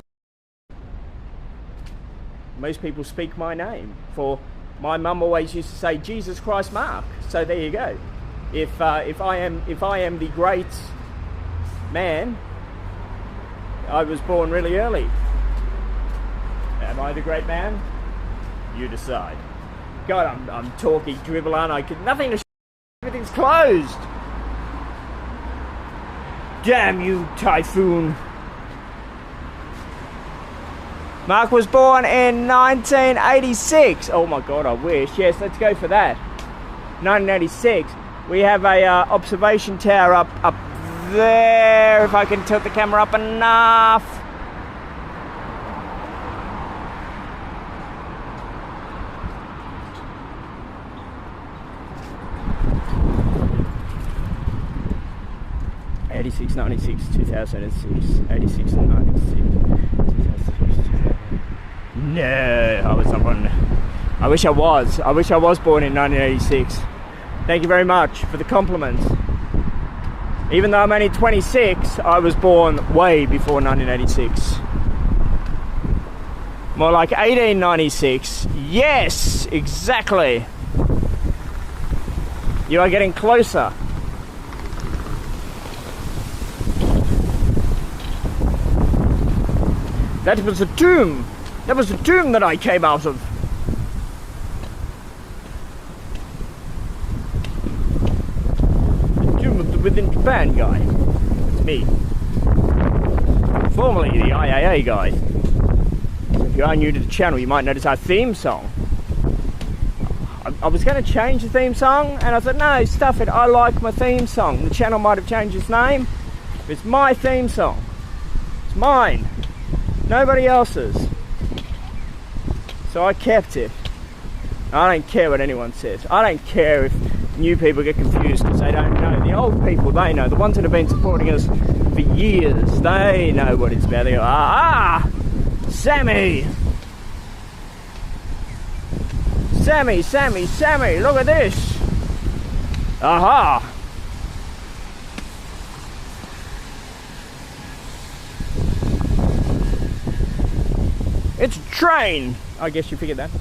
most people speak my name. For my mum always used to say Jesus Christ Mark. So there you go. If I am the great man, I was born really early. Am I the great man? You decide. God, I'm talking dribble, aren't I? Nothing to everything's closed. Damn you, typhoon. Mark was born in 1986. Oh my God, I wish. Yes, let's go for that. 1986. We have a observation tower up there. If I can tilt the camera up enough. 86, 96, 2006, 86 and 96, 2006. No, I was not born. I wish I was. I wish I was born in 1986. Thank you very much for the compliments. Even though I'm only 26, I was born way before 1986. More like 1896. Yes, exactly. You are getting closer. That was a tomb. That was the tomb that I came out of. The tomb of the Within Japan guy. It's me. Formerly the IAA guy. So if you are new to the channel, you might notice our theme song. I was going to change the theme song, and I said, no, stuff it. I like my theme song. The channel might have changed its name, but it's my theme song. It's mine. Nobody else's. So I kept it. I don't care what anyone says. I don't care if new people get confused because they don't know. The old people, they know. The ones that have been supporting us for years, they know what it's about. They go, ah, Sammy! Sammy, look at this! Aha! It's a train! I guess you figured that.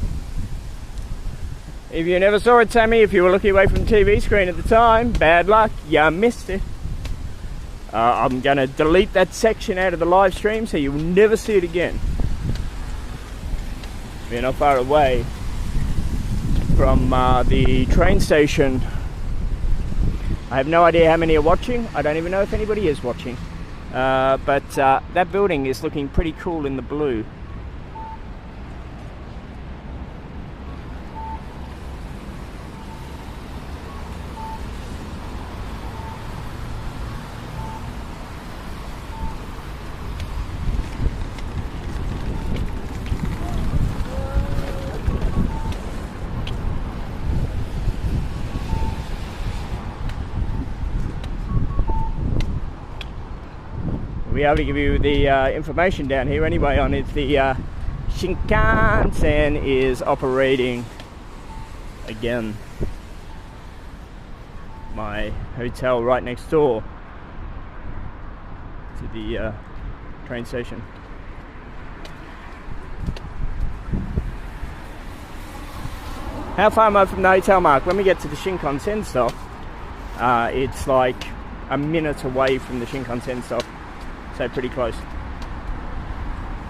If you never saw it, Sammy, if you were looking away from the TV screen at the time, bad luck, you missed it. I'm going to delete that section out of the live stream so you'll never see it again. We're not far away from the train station. I have no idea how many are watching. I don't even know if anybody is watching. But that building is looking pretty cool in the blue. We have to give you the information down here anyway on it. The Shinkansen is operating again. My hotel right next door to the train station. How far am I from the hotel, Mark? When we get to the Shinkansen stop, it's like a minute away from the Shinkansen stop. So pretty close.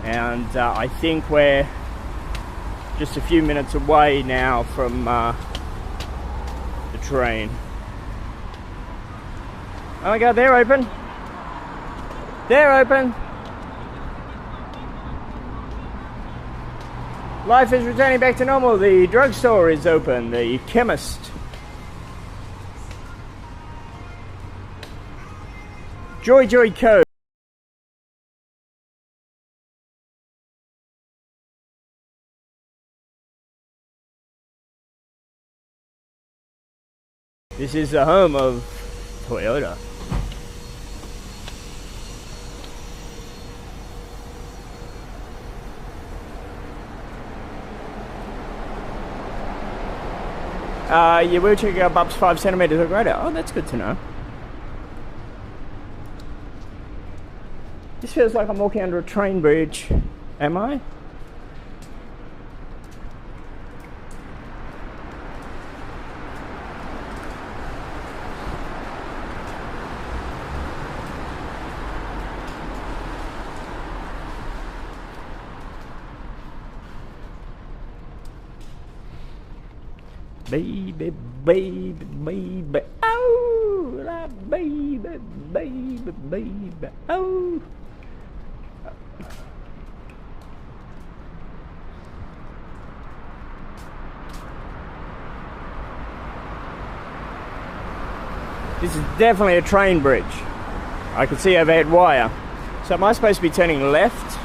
And I think we're just a few minutes away now from the train. Oh my god, they're open. They're open. Life is returning back to normal. The drugstore is open. The chemist. Joy Co. This is the home of Toyota. Your wheelchair go up 5 centimeters or greater. Oh, that's good to know. This feels like I'm walking under a train bridge. Am I? Baby, baby, baby, oh, la baby, baby, baby, oh. This is definitely a train bridge. I can see overhead wire. So am I supposed to be turning left?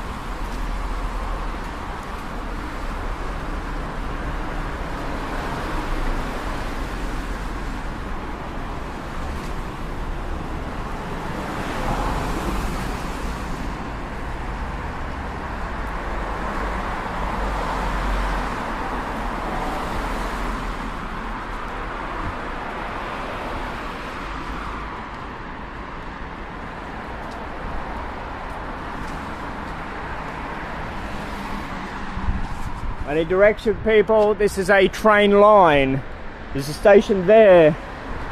I need direction, people. This is a train line. There's a station there.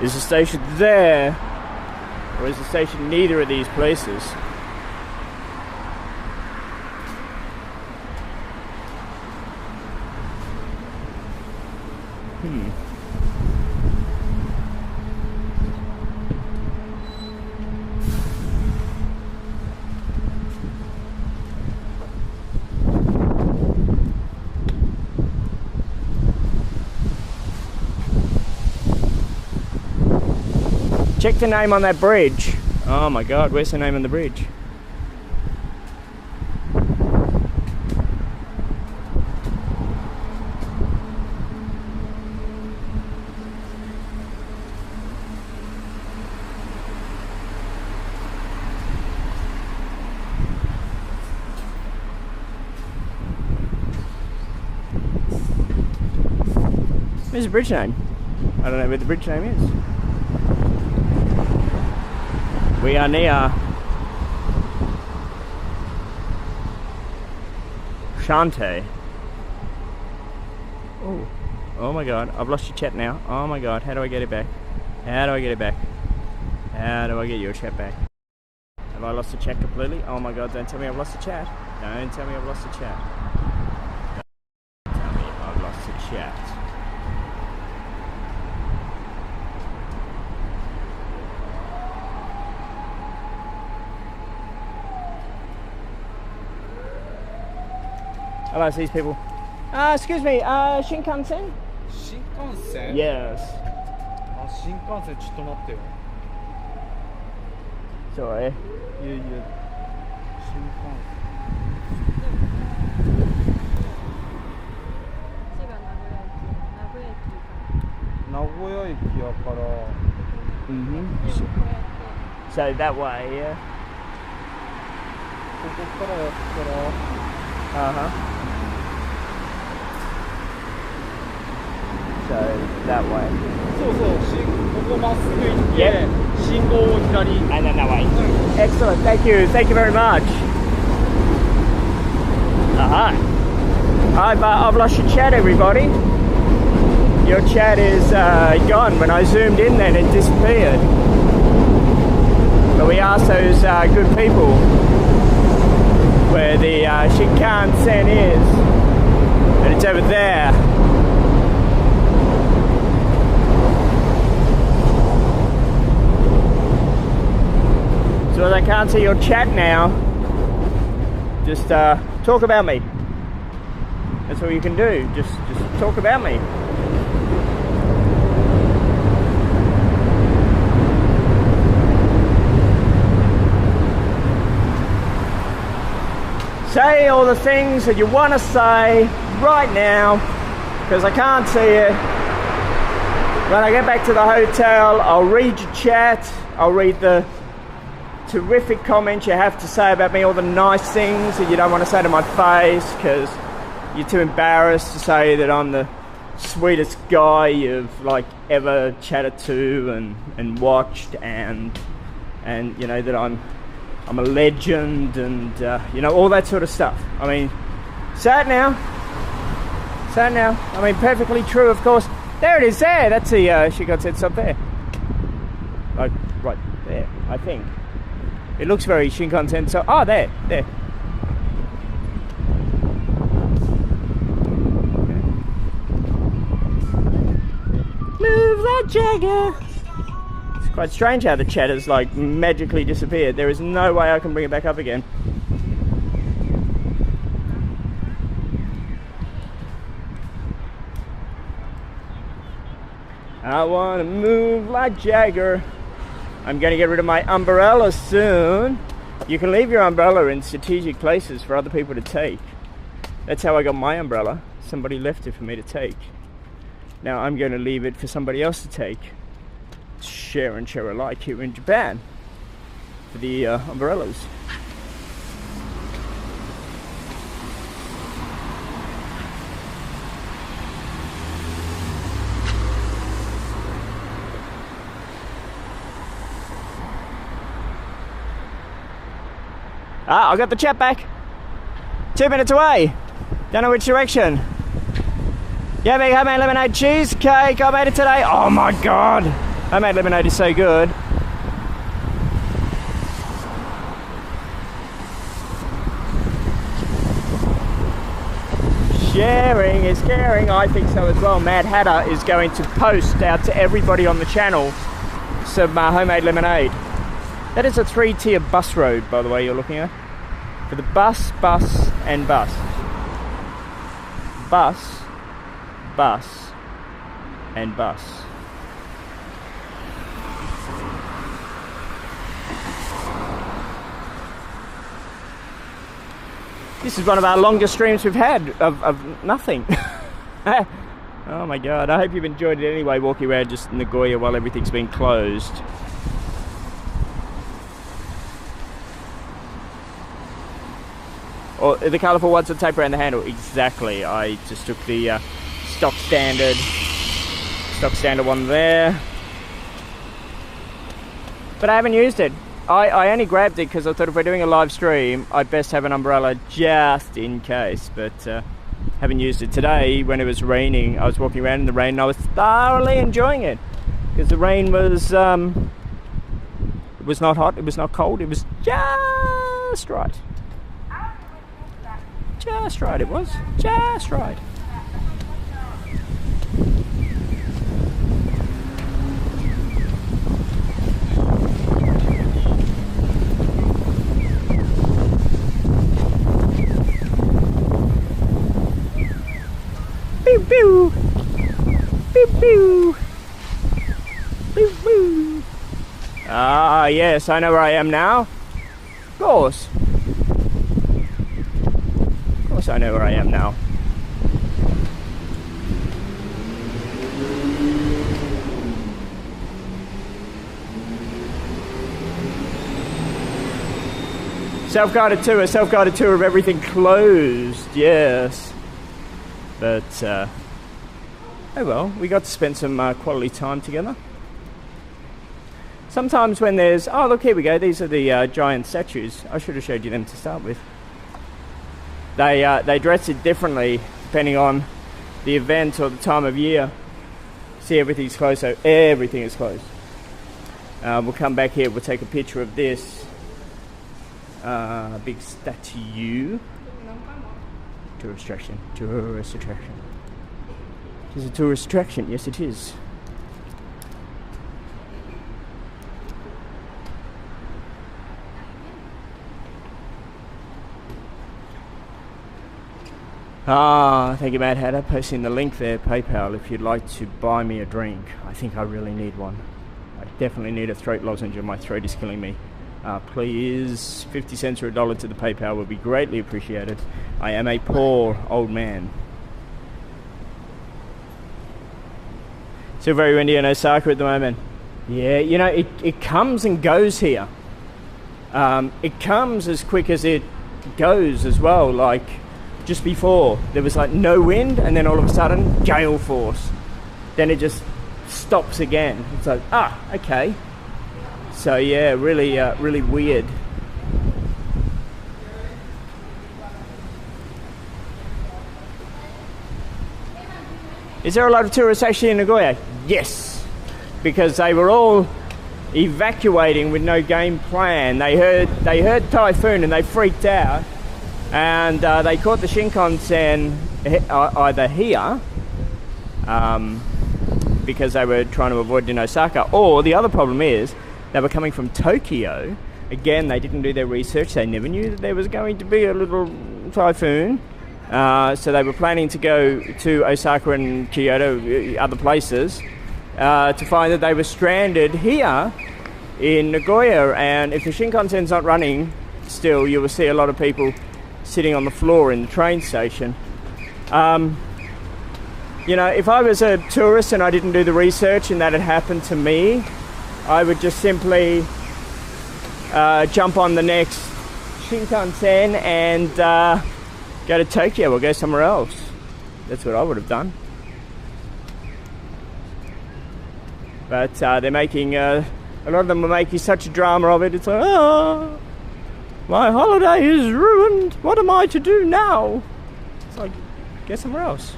There's a station there. Or is a station in neither of these places? Check the name on that bridge. Oh my god, where's the name on the bridge? Where's the bridge name? I don't know where the bridge name is. We are near Shantae. Oh my god, I've lost your chat now. Oh my god, how do I get it back? How do I get it back? How do I get your chat back? Have I lost the chat completely? Oh my god, don't tell me I've lost the chat. Don't tell me I've lost the chat. Don't tell me I've lost the chat. Hello, these people. Excuse me, Shinkansen? Shinkansen? Yes. Shinkansen, ちょっと待ってよ。 Sorry. Shinkansen. 名古屋駅やから。 So that way, yeah. ここからやったら。 So that way. そうそう、ここまっすぐ行って、信号を左。 And then that way. Excellent, thank you very much. I've lost your chat, everybody. Your chat is gone. When I zoomed in then it disappeared. But we asked those good people where the Shinkansen is, and it's over there. So as I can't see your chat now, just talk about me. That's all you can do, just talk about me. Say all the things that you want to say right now, because I can't see it. When I get back to the hotel, I'll read your chat, I'll read the terrific comments you have to say about me, all the nice things that you don't want to say to my face because you're too embarrassed to say that I'm the sweetest guy you've like ever chatted to and watched, and you know that I'm a legend, and you know, all that sort of stuff. I mean, say it now. I mean, perfectly true, of course. There it is there. That's the Shinkansen stop there. Like right there, I think. It looks very Shinkansen. So, there. Okay. Move that Jagger. It's quite strange how the chat has like magically disappeared. There is no way I can bring it back up again. I want to move like Jagger. I'm going to get rid of my umbrella soon. You can leave your umbrella in strategic places for other people to take. That's how I got my umbrella. Somebody left it for me to take. Now I'm going to leave it for somebody else to take. Share and share alike here in Japan for the umbrellas. I got the chat back. 2 minutes away. Don't know which direction. Yeah, big homemade lemonade cheesecake. I made it today. Oh my god. Homemade lemonade is so good. Sharing is caring. I think so as well. Mad Hatter is going to post out to everybody on the channel some homemade lemonade. That is a 3-tier bus road, by the way, you're looking at. For the bus, and bus. Bus, and bus. This is one of our longest streams we've had of nothing. Oh my god, I hope you've enjoyed it anyway, walking around just Nagoya while everything's been closed. Or the colourful ones that tape around the handle. Exactly. I just took the stock standard one there. But I haven't used it. I only grabbed it because I thought if we're doing a live stream, I'd best have an umbrella just in case. But haven't used it today. When it was raining, I was walking around in the rain and I was thoroughly enjoying it. Because the rain was it was not hot, it was not cold, it was just right. Just right, it was. Just right. Pew pew. Pew pew. Pew pew. Ah, yes, I know where I am now. Of course. I know where I am now. Self-guided tour of everything closed, yes. But, oh well, we got to spend some quality time together. Sometimes when there's, oh look, here we go, these are the giant statues. I should have showed you them to start with. They dress it differently depending on the event or the time of year. See, everything's closed, so everything is closed. We'll come back here, we'll take a picture of this big statue. Tourist attraction, tourist attraction. It is a tourist attraction, yes it is. Ah, thank you, Mad Hatter. Posting the link there, PayPal, if you'd like to buy me a drink. I think I really need one. I definitely need a throat lozenge. My throat is killing me. Please, 50 cents or $1 to the PayPal would be greatly appreciated. I am a poor old man. Still very windy in Osaka at the moment. Yeah, you know, it comes and goes here. It comes as quick as it goes as well, like... Just before, there was like no wind, and then all of a sudden, gale force. Then it just stops again. It's like, okay. So yeah, really, really weird. Is there a lot of tourists actually in Nagoya? Yes, because they were all evacuating with no game plan. They heard typhoon and they freaked out. And they caught the Shinkansen either here because they were trying to avoid in Osaka, or the other problem is they were coming from Tokyo. Again, they didn't do their research. They never knew that there was going to be a little typhoon. So they were planning to go to Osaka and Kyoto, other places, to find that they were stranded here in Nagoya. And if the Shinkansen's not running still, you will see a lot of people sitting on the floor in the train station. You know, if I was a tourist and I didn't do the research and that had happened to me, I would just simply jump on the next Shinkansen and go to Tokyo or go somewhere else. That's what I would have done. But they're making, a lot of them are making such a drama of it. It's like, oh, my holiday is ruined. What am I to do now? It's like, go somewhere else.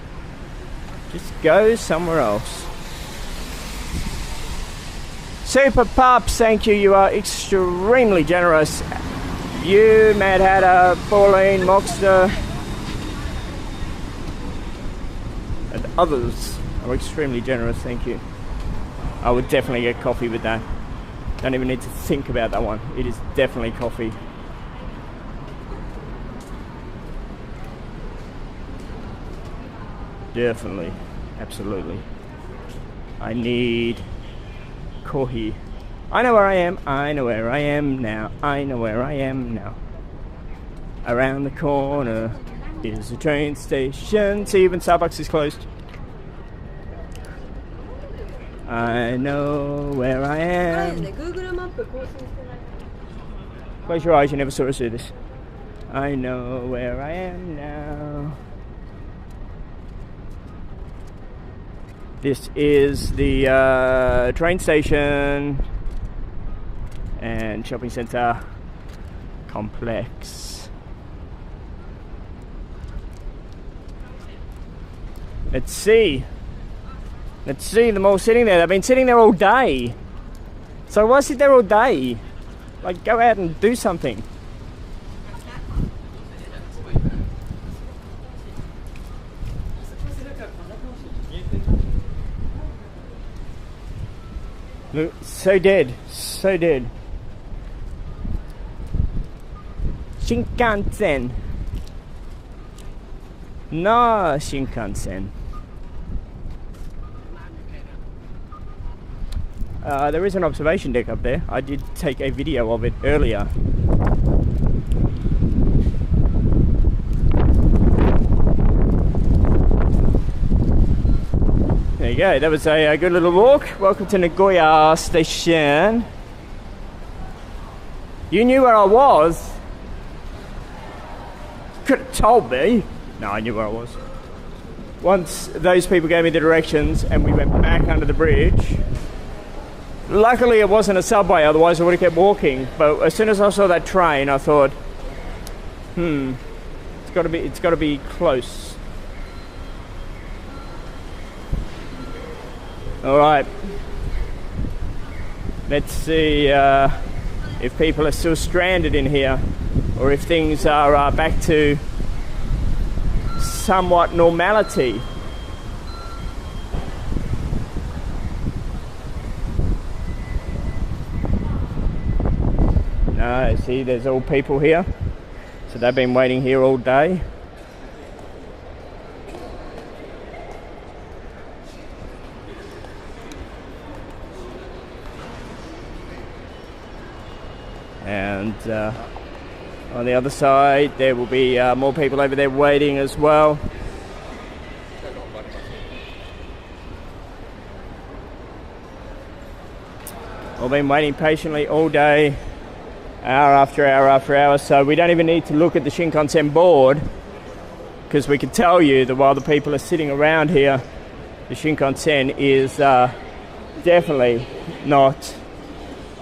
Just go somewhere else. Super Pups, thank you. You are extremely generous. You, Mad Hatter, Pauline, Moxter, and others are extremely generous. Thank you. I would definitely get coffee with that. Don't even need to think about that one. It is definitely coffee. Definitely. Absolutely. I need coffee. I know where I am. I know where I am now. I know where I am now. Around the corner is a train station. See, even Starbucks is closed. I know where I am. Close your eyes, you never saw us do this. I know where I am now. This is the train station and shopping centre complex. Let's see them all sitting there. They've been sitting there all day. So why sit there all day? Like, go out and do something. Look, so dead. Shinkansen. No Shinkansen. There is an observation deck up there. I did take a video of it earlier. There you go, that was a good little walk. Welcome to Nagoya Station. You knew where I was. Could have told me. No, I knew where I was. Once those people gave me the directions and we went back under the bridge. Luckily it wasn't a subway, otherwise I would have kept walking. But as soon as I saw that train, I thought, it's got to be close. All right. Let's see if people are still stranded in here, or if things are back to somewhat normality. No, see, there's all people here. So they've been waiting here all day. And on the other side, there will be more people over there waiting as well. All been waiting patiently all day, hour after hour after hour, so we don't even need to look at the Shinkansen board, because we can tell you that while the people are sitting around here, the Shinkansen is definitely not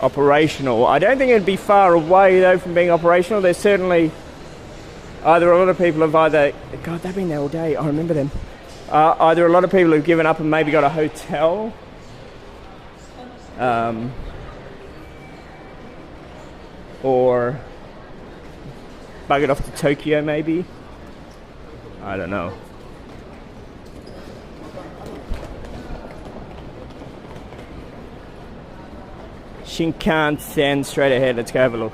operational. I don't think it'd be far away though from being operational. There's certainly either a lot of people have God, they've been there all day, I remember them. Either a lot of people have given up and maybe got a hotel, or buggered off to Tokyo maybe. I don't know. Shinkansen straight ahead. Let's go have a look.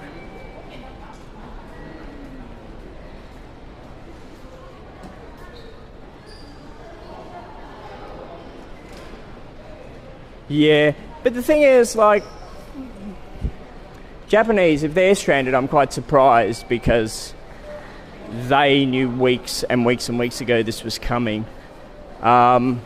Yeah, but the thing is, like, Japanese, if they're stranded, I'm quite surprised, because they knew weeks and weeks and weeks ago this was coming. But,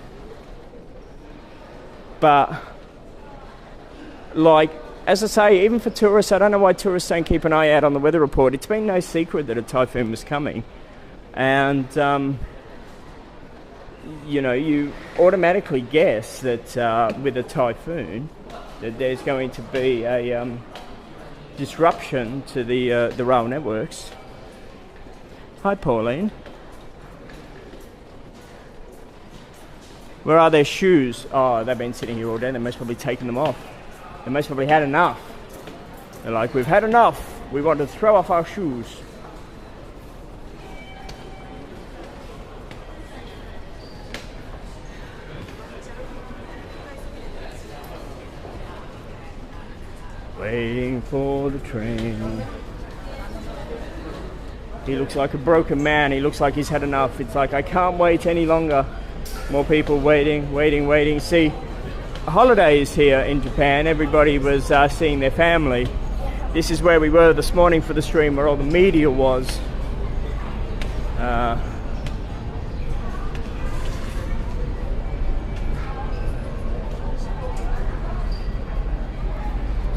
like, as I say, even for tourists, I don't know why tourists don't keep an eye out on the weather report. It's been no secret that a typhoon was coming. And, you know, you automatically guess that with a typhoon, that there's going to be a disruption to the rail networks. Hi, Pauline. Where are their shoes? Oh, they've been sitting here all day. They most probably taken them off. They most probably had enough. They're like, we've had enough. We want to throw off our shoes. Waiting for the train. He looks like a broken man. He looks like he's had enough. It's like, I can't wait any longer. More people waiting. See, holidays here in Japan. Everybody was seeing their family. This is where we were this morning for the stream, where all the media was.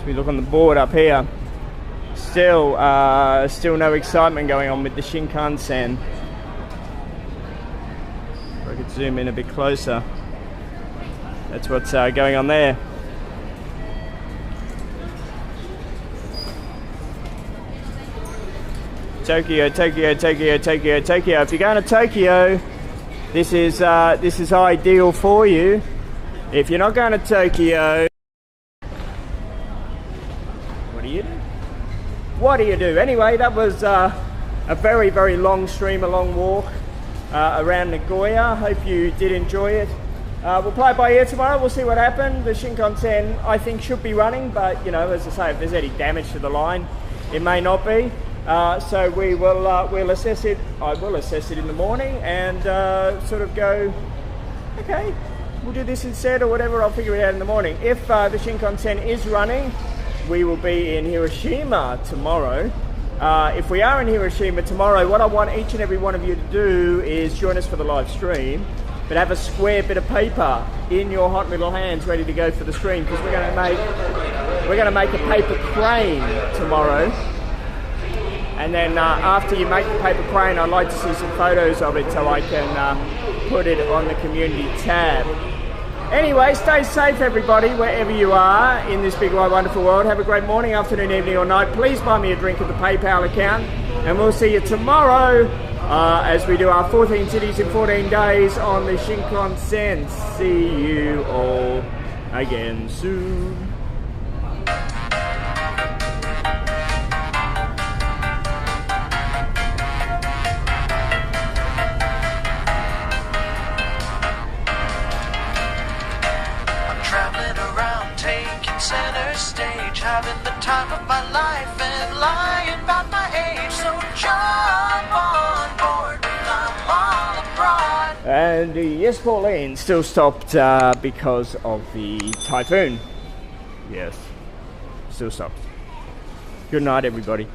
We look on the board up here. Still no excitement going on with the Shinkansen. If I could zoom in a bit closer. That's what's going on there. Tokyo. If you're going to Tokyo, this is ideal for you. If you're not going to Tokyo, what do you do? Anyway, that was a very, very long stream, a long walk around Nagoya. Hope you did enjoy it. We'll play it by ear tomorrow. We'll see what happened. The Shinkansen, I think, should be running, but you know, as I say, if there's any damage to the line, it may not be. So we will we'll assess it. I will assess it in the morning and sort of go, okay, we'll do this instead or whatever. I'll figure it out in the morning. If the Shinkansen is running, we will be in Hiroshima tomorrow. If we are in Hiroshima tomorrow, what I want each and every one of you to do is join us for the live stream, but have a square bit of paper in your hot little hands ready to go for the stream, because we're going to make a paper crane tomorrow. And then after you make the paper crane, I'd like to see some photos of it so I can put it on the community tab. Anyway, stay safe everybody, wherever you are in this big, wide, wonderful world. Have a great morning, afternoon, evening or night. Please buy me a drink at the PayPal account. And we'll see you tomorrow as we do our 14 cities in 14 days on the Shinkansen. See you all again soon. Center stage, having the time of my life and lying about my age. So jump on board, I'm all abroad. And yes, Pauline still stopped because of the typhoon. Yes, still stopped. Good night, everybody.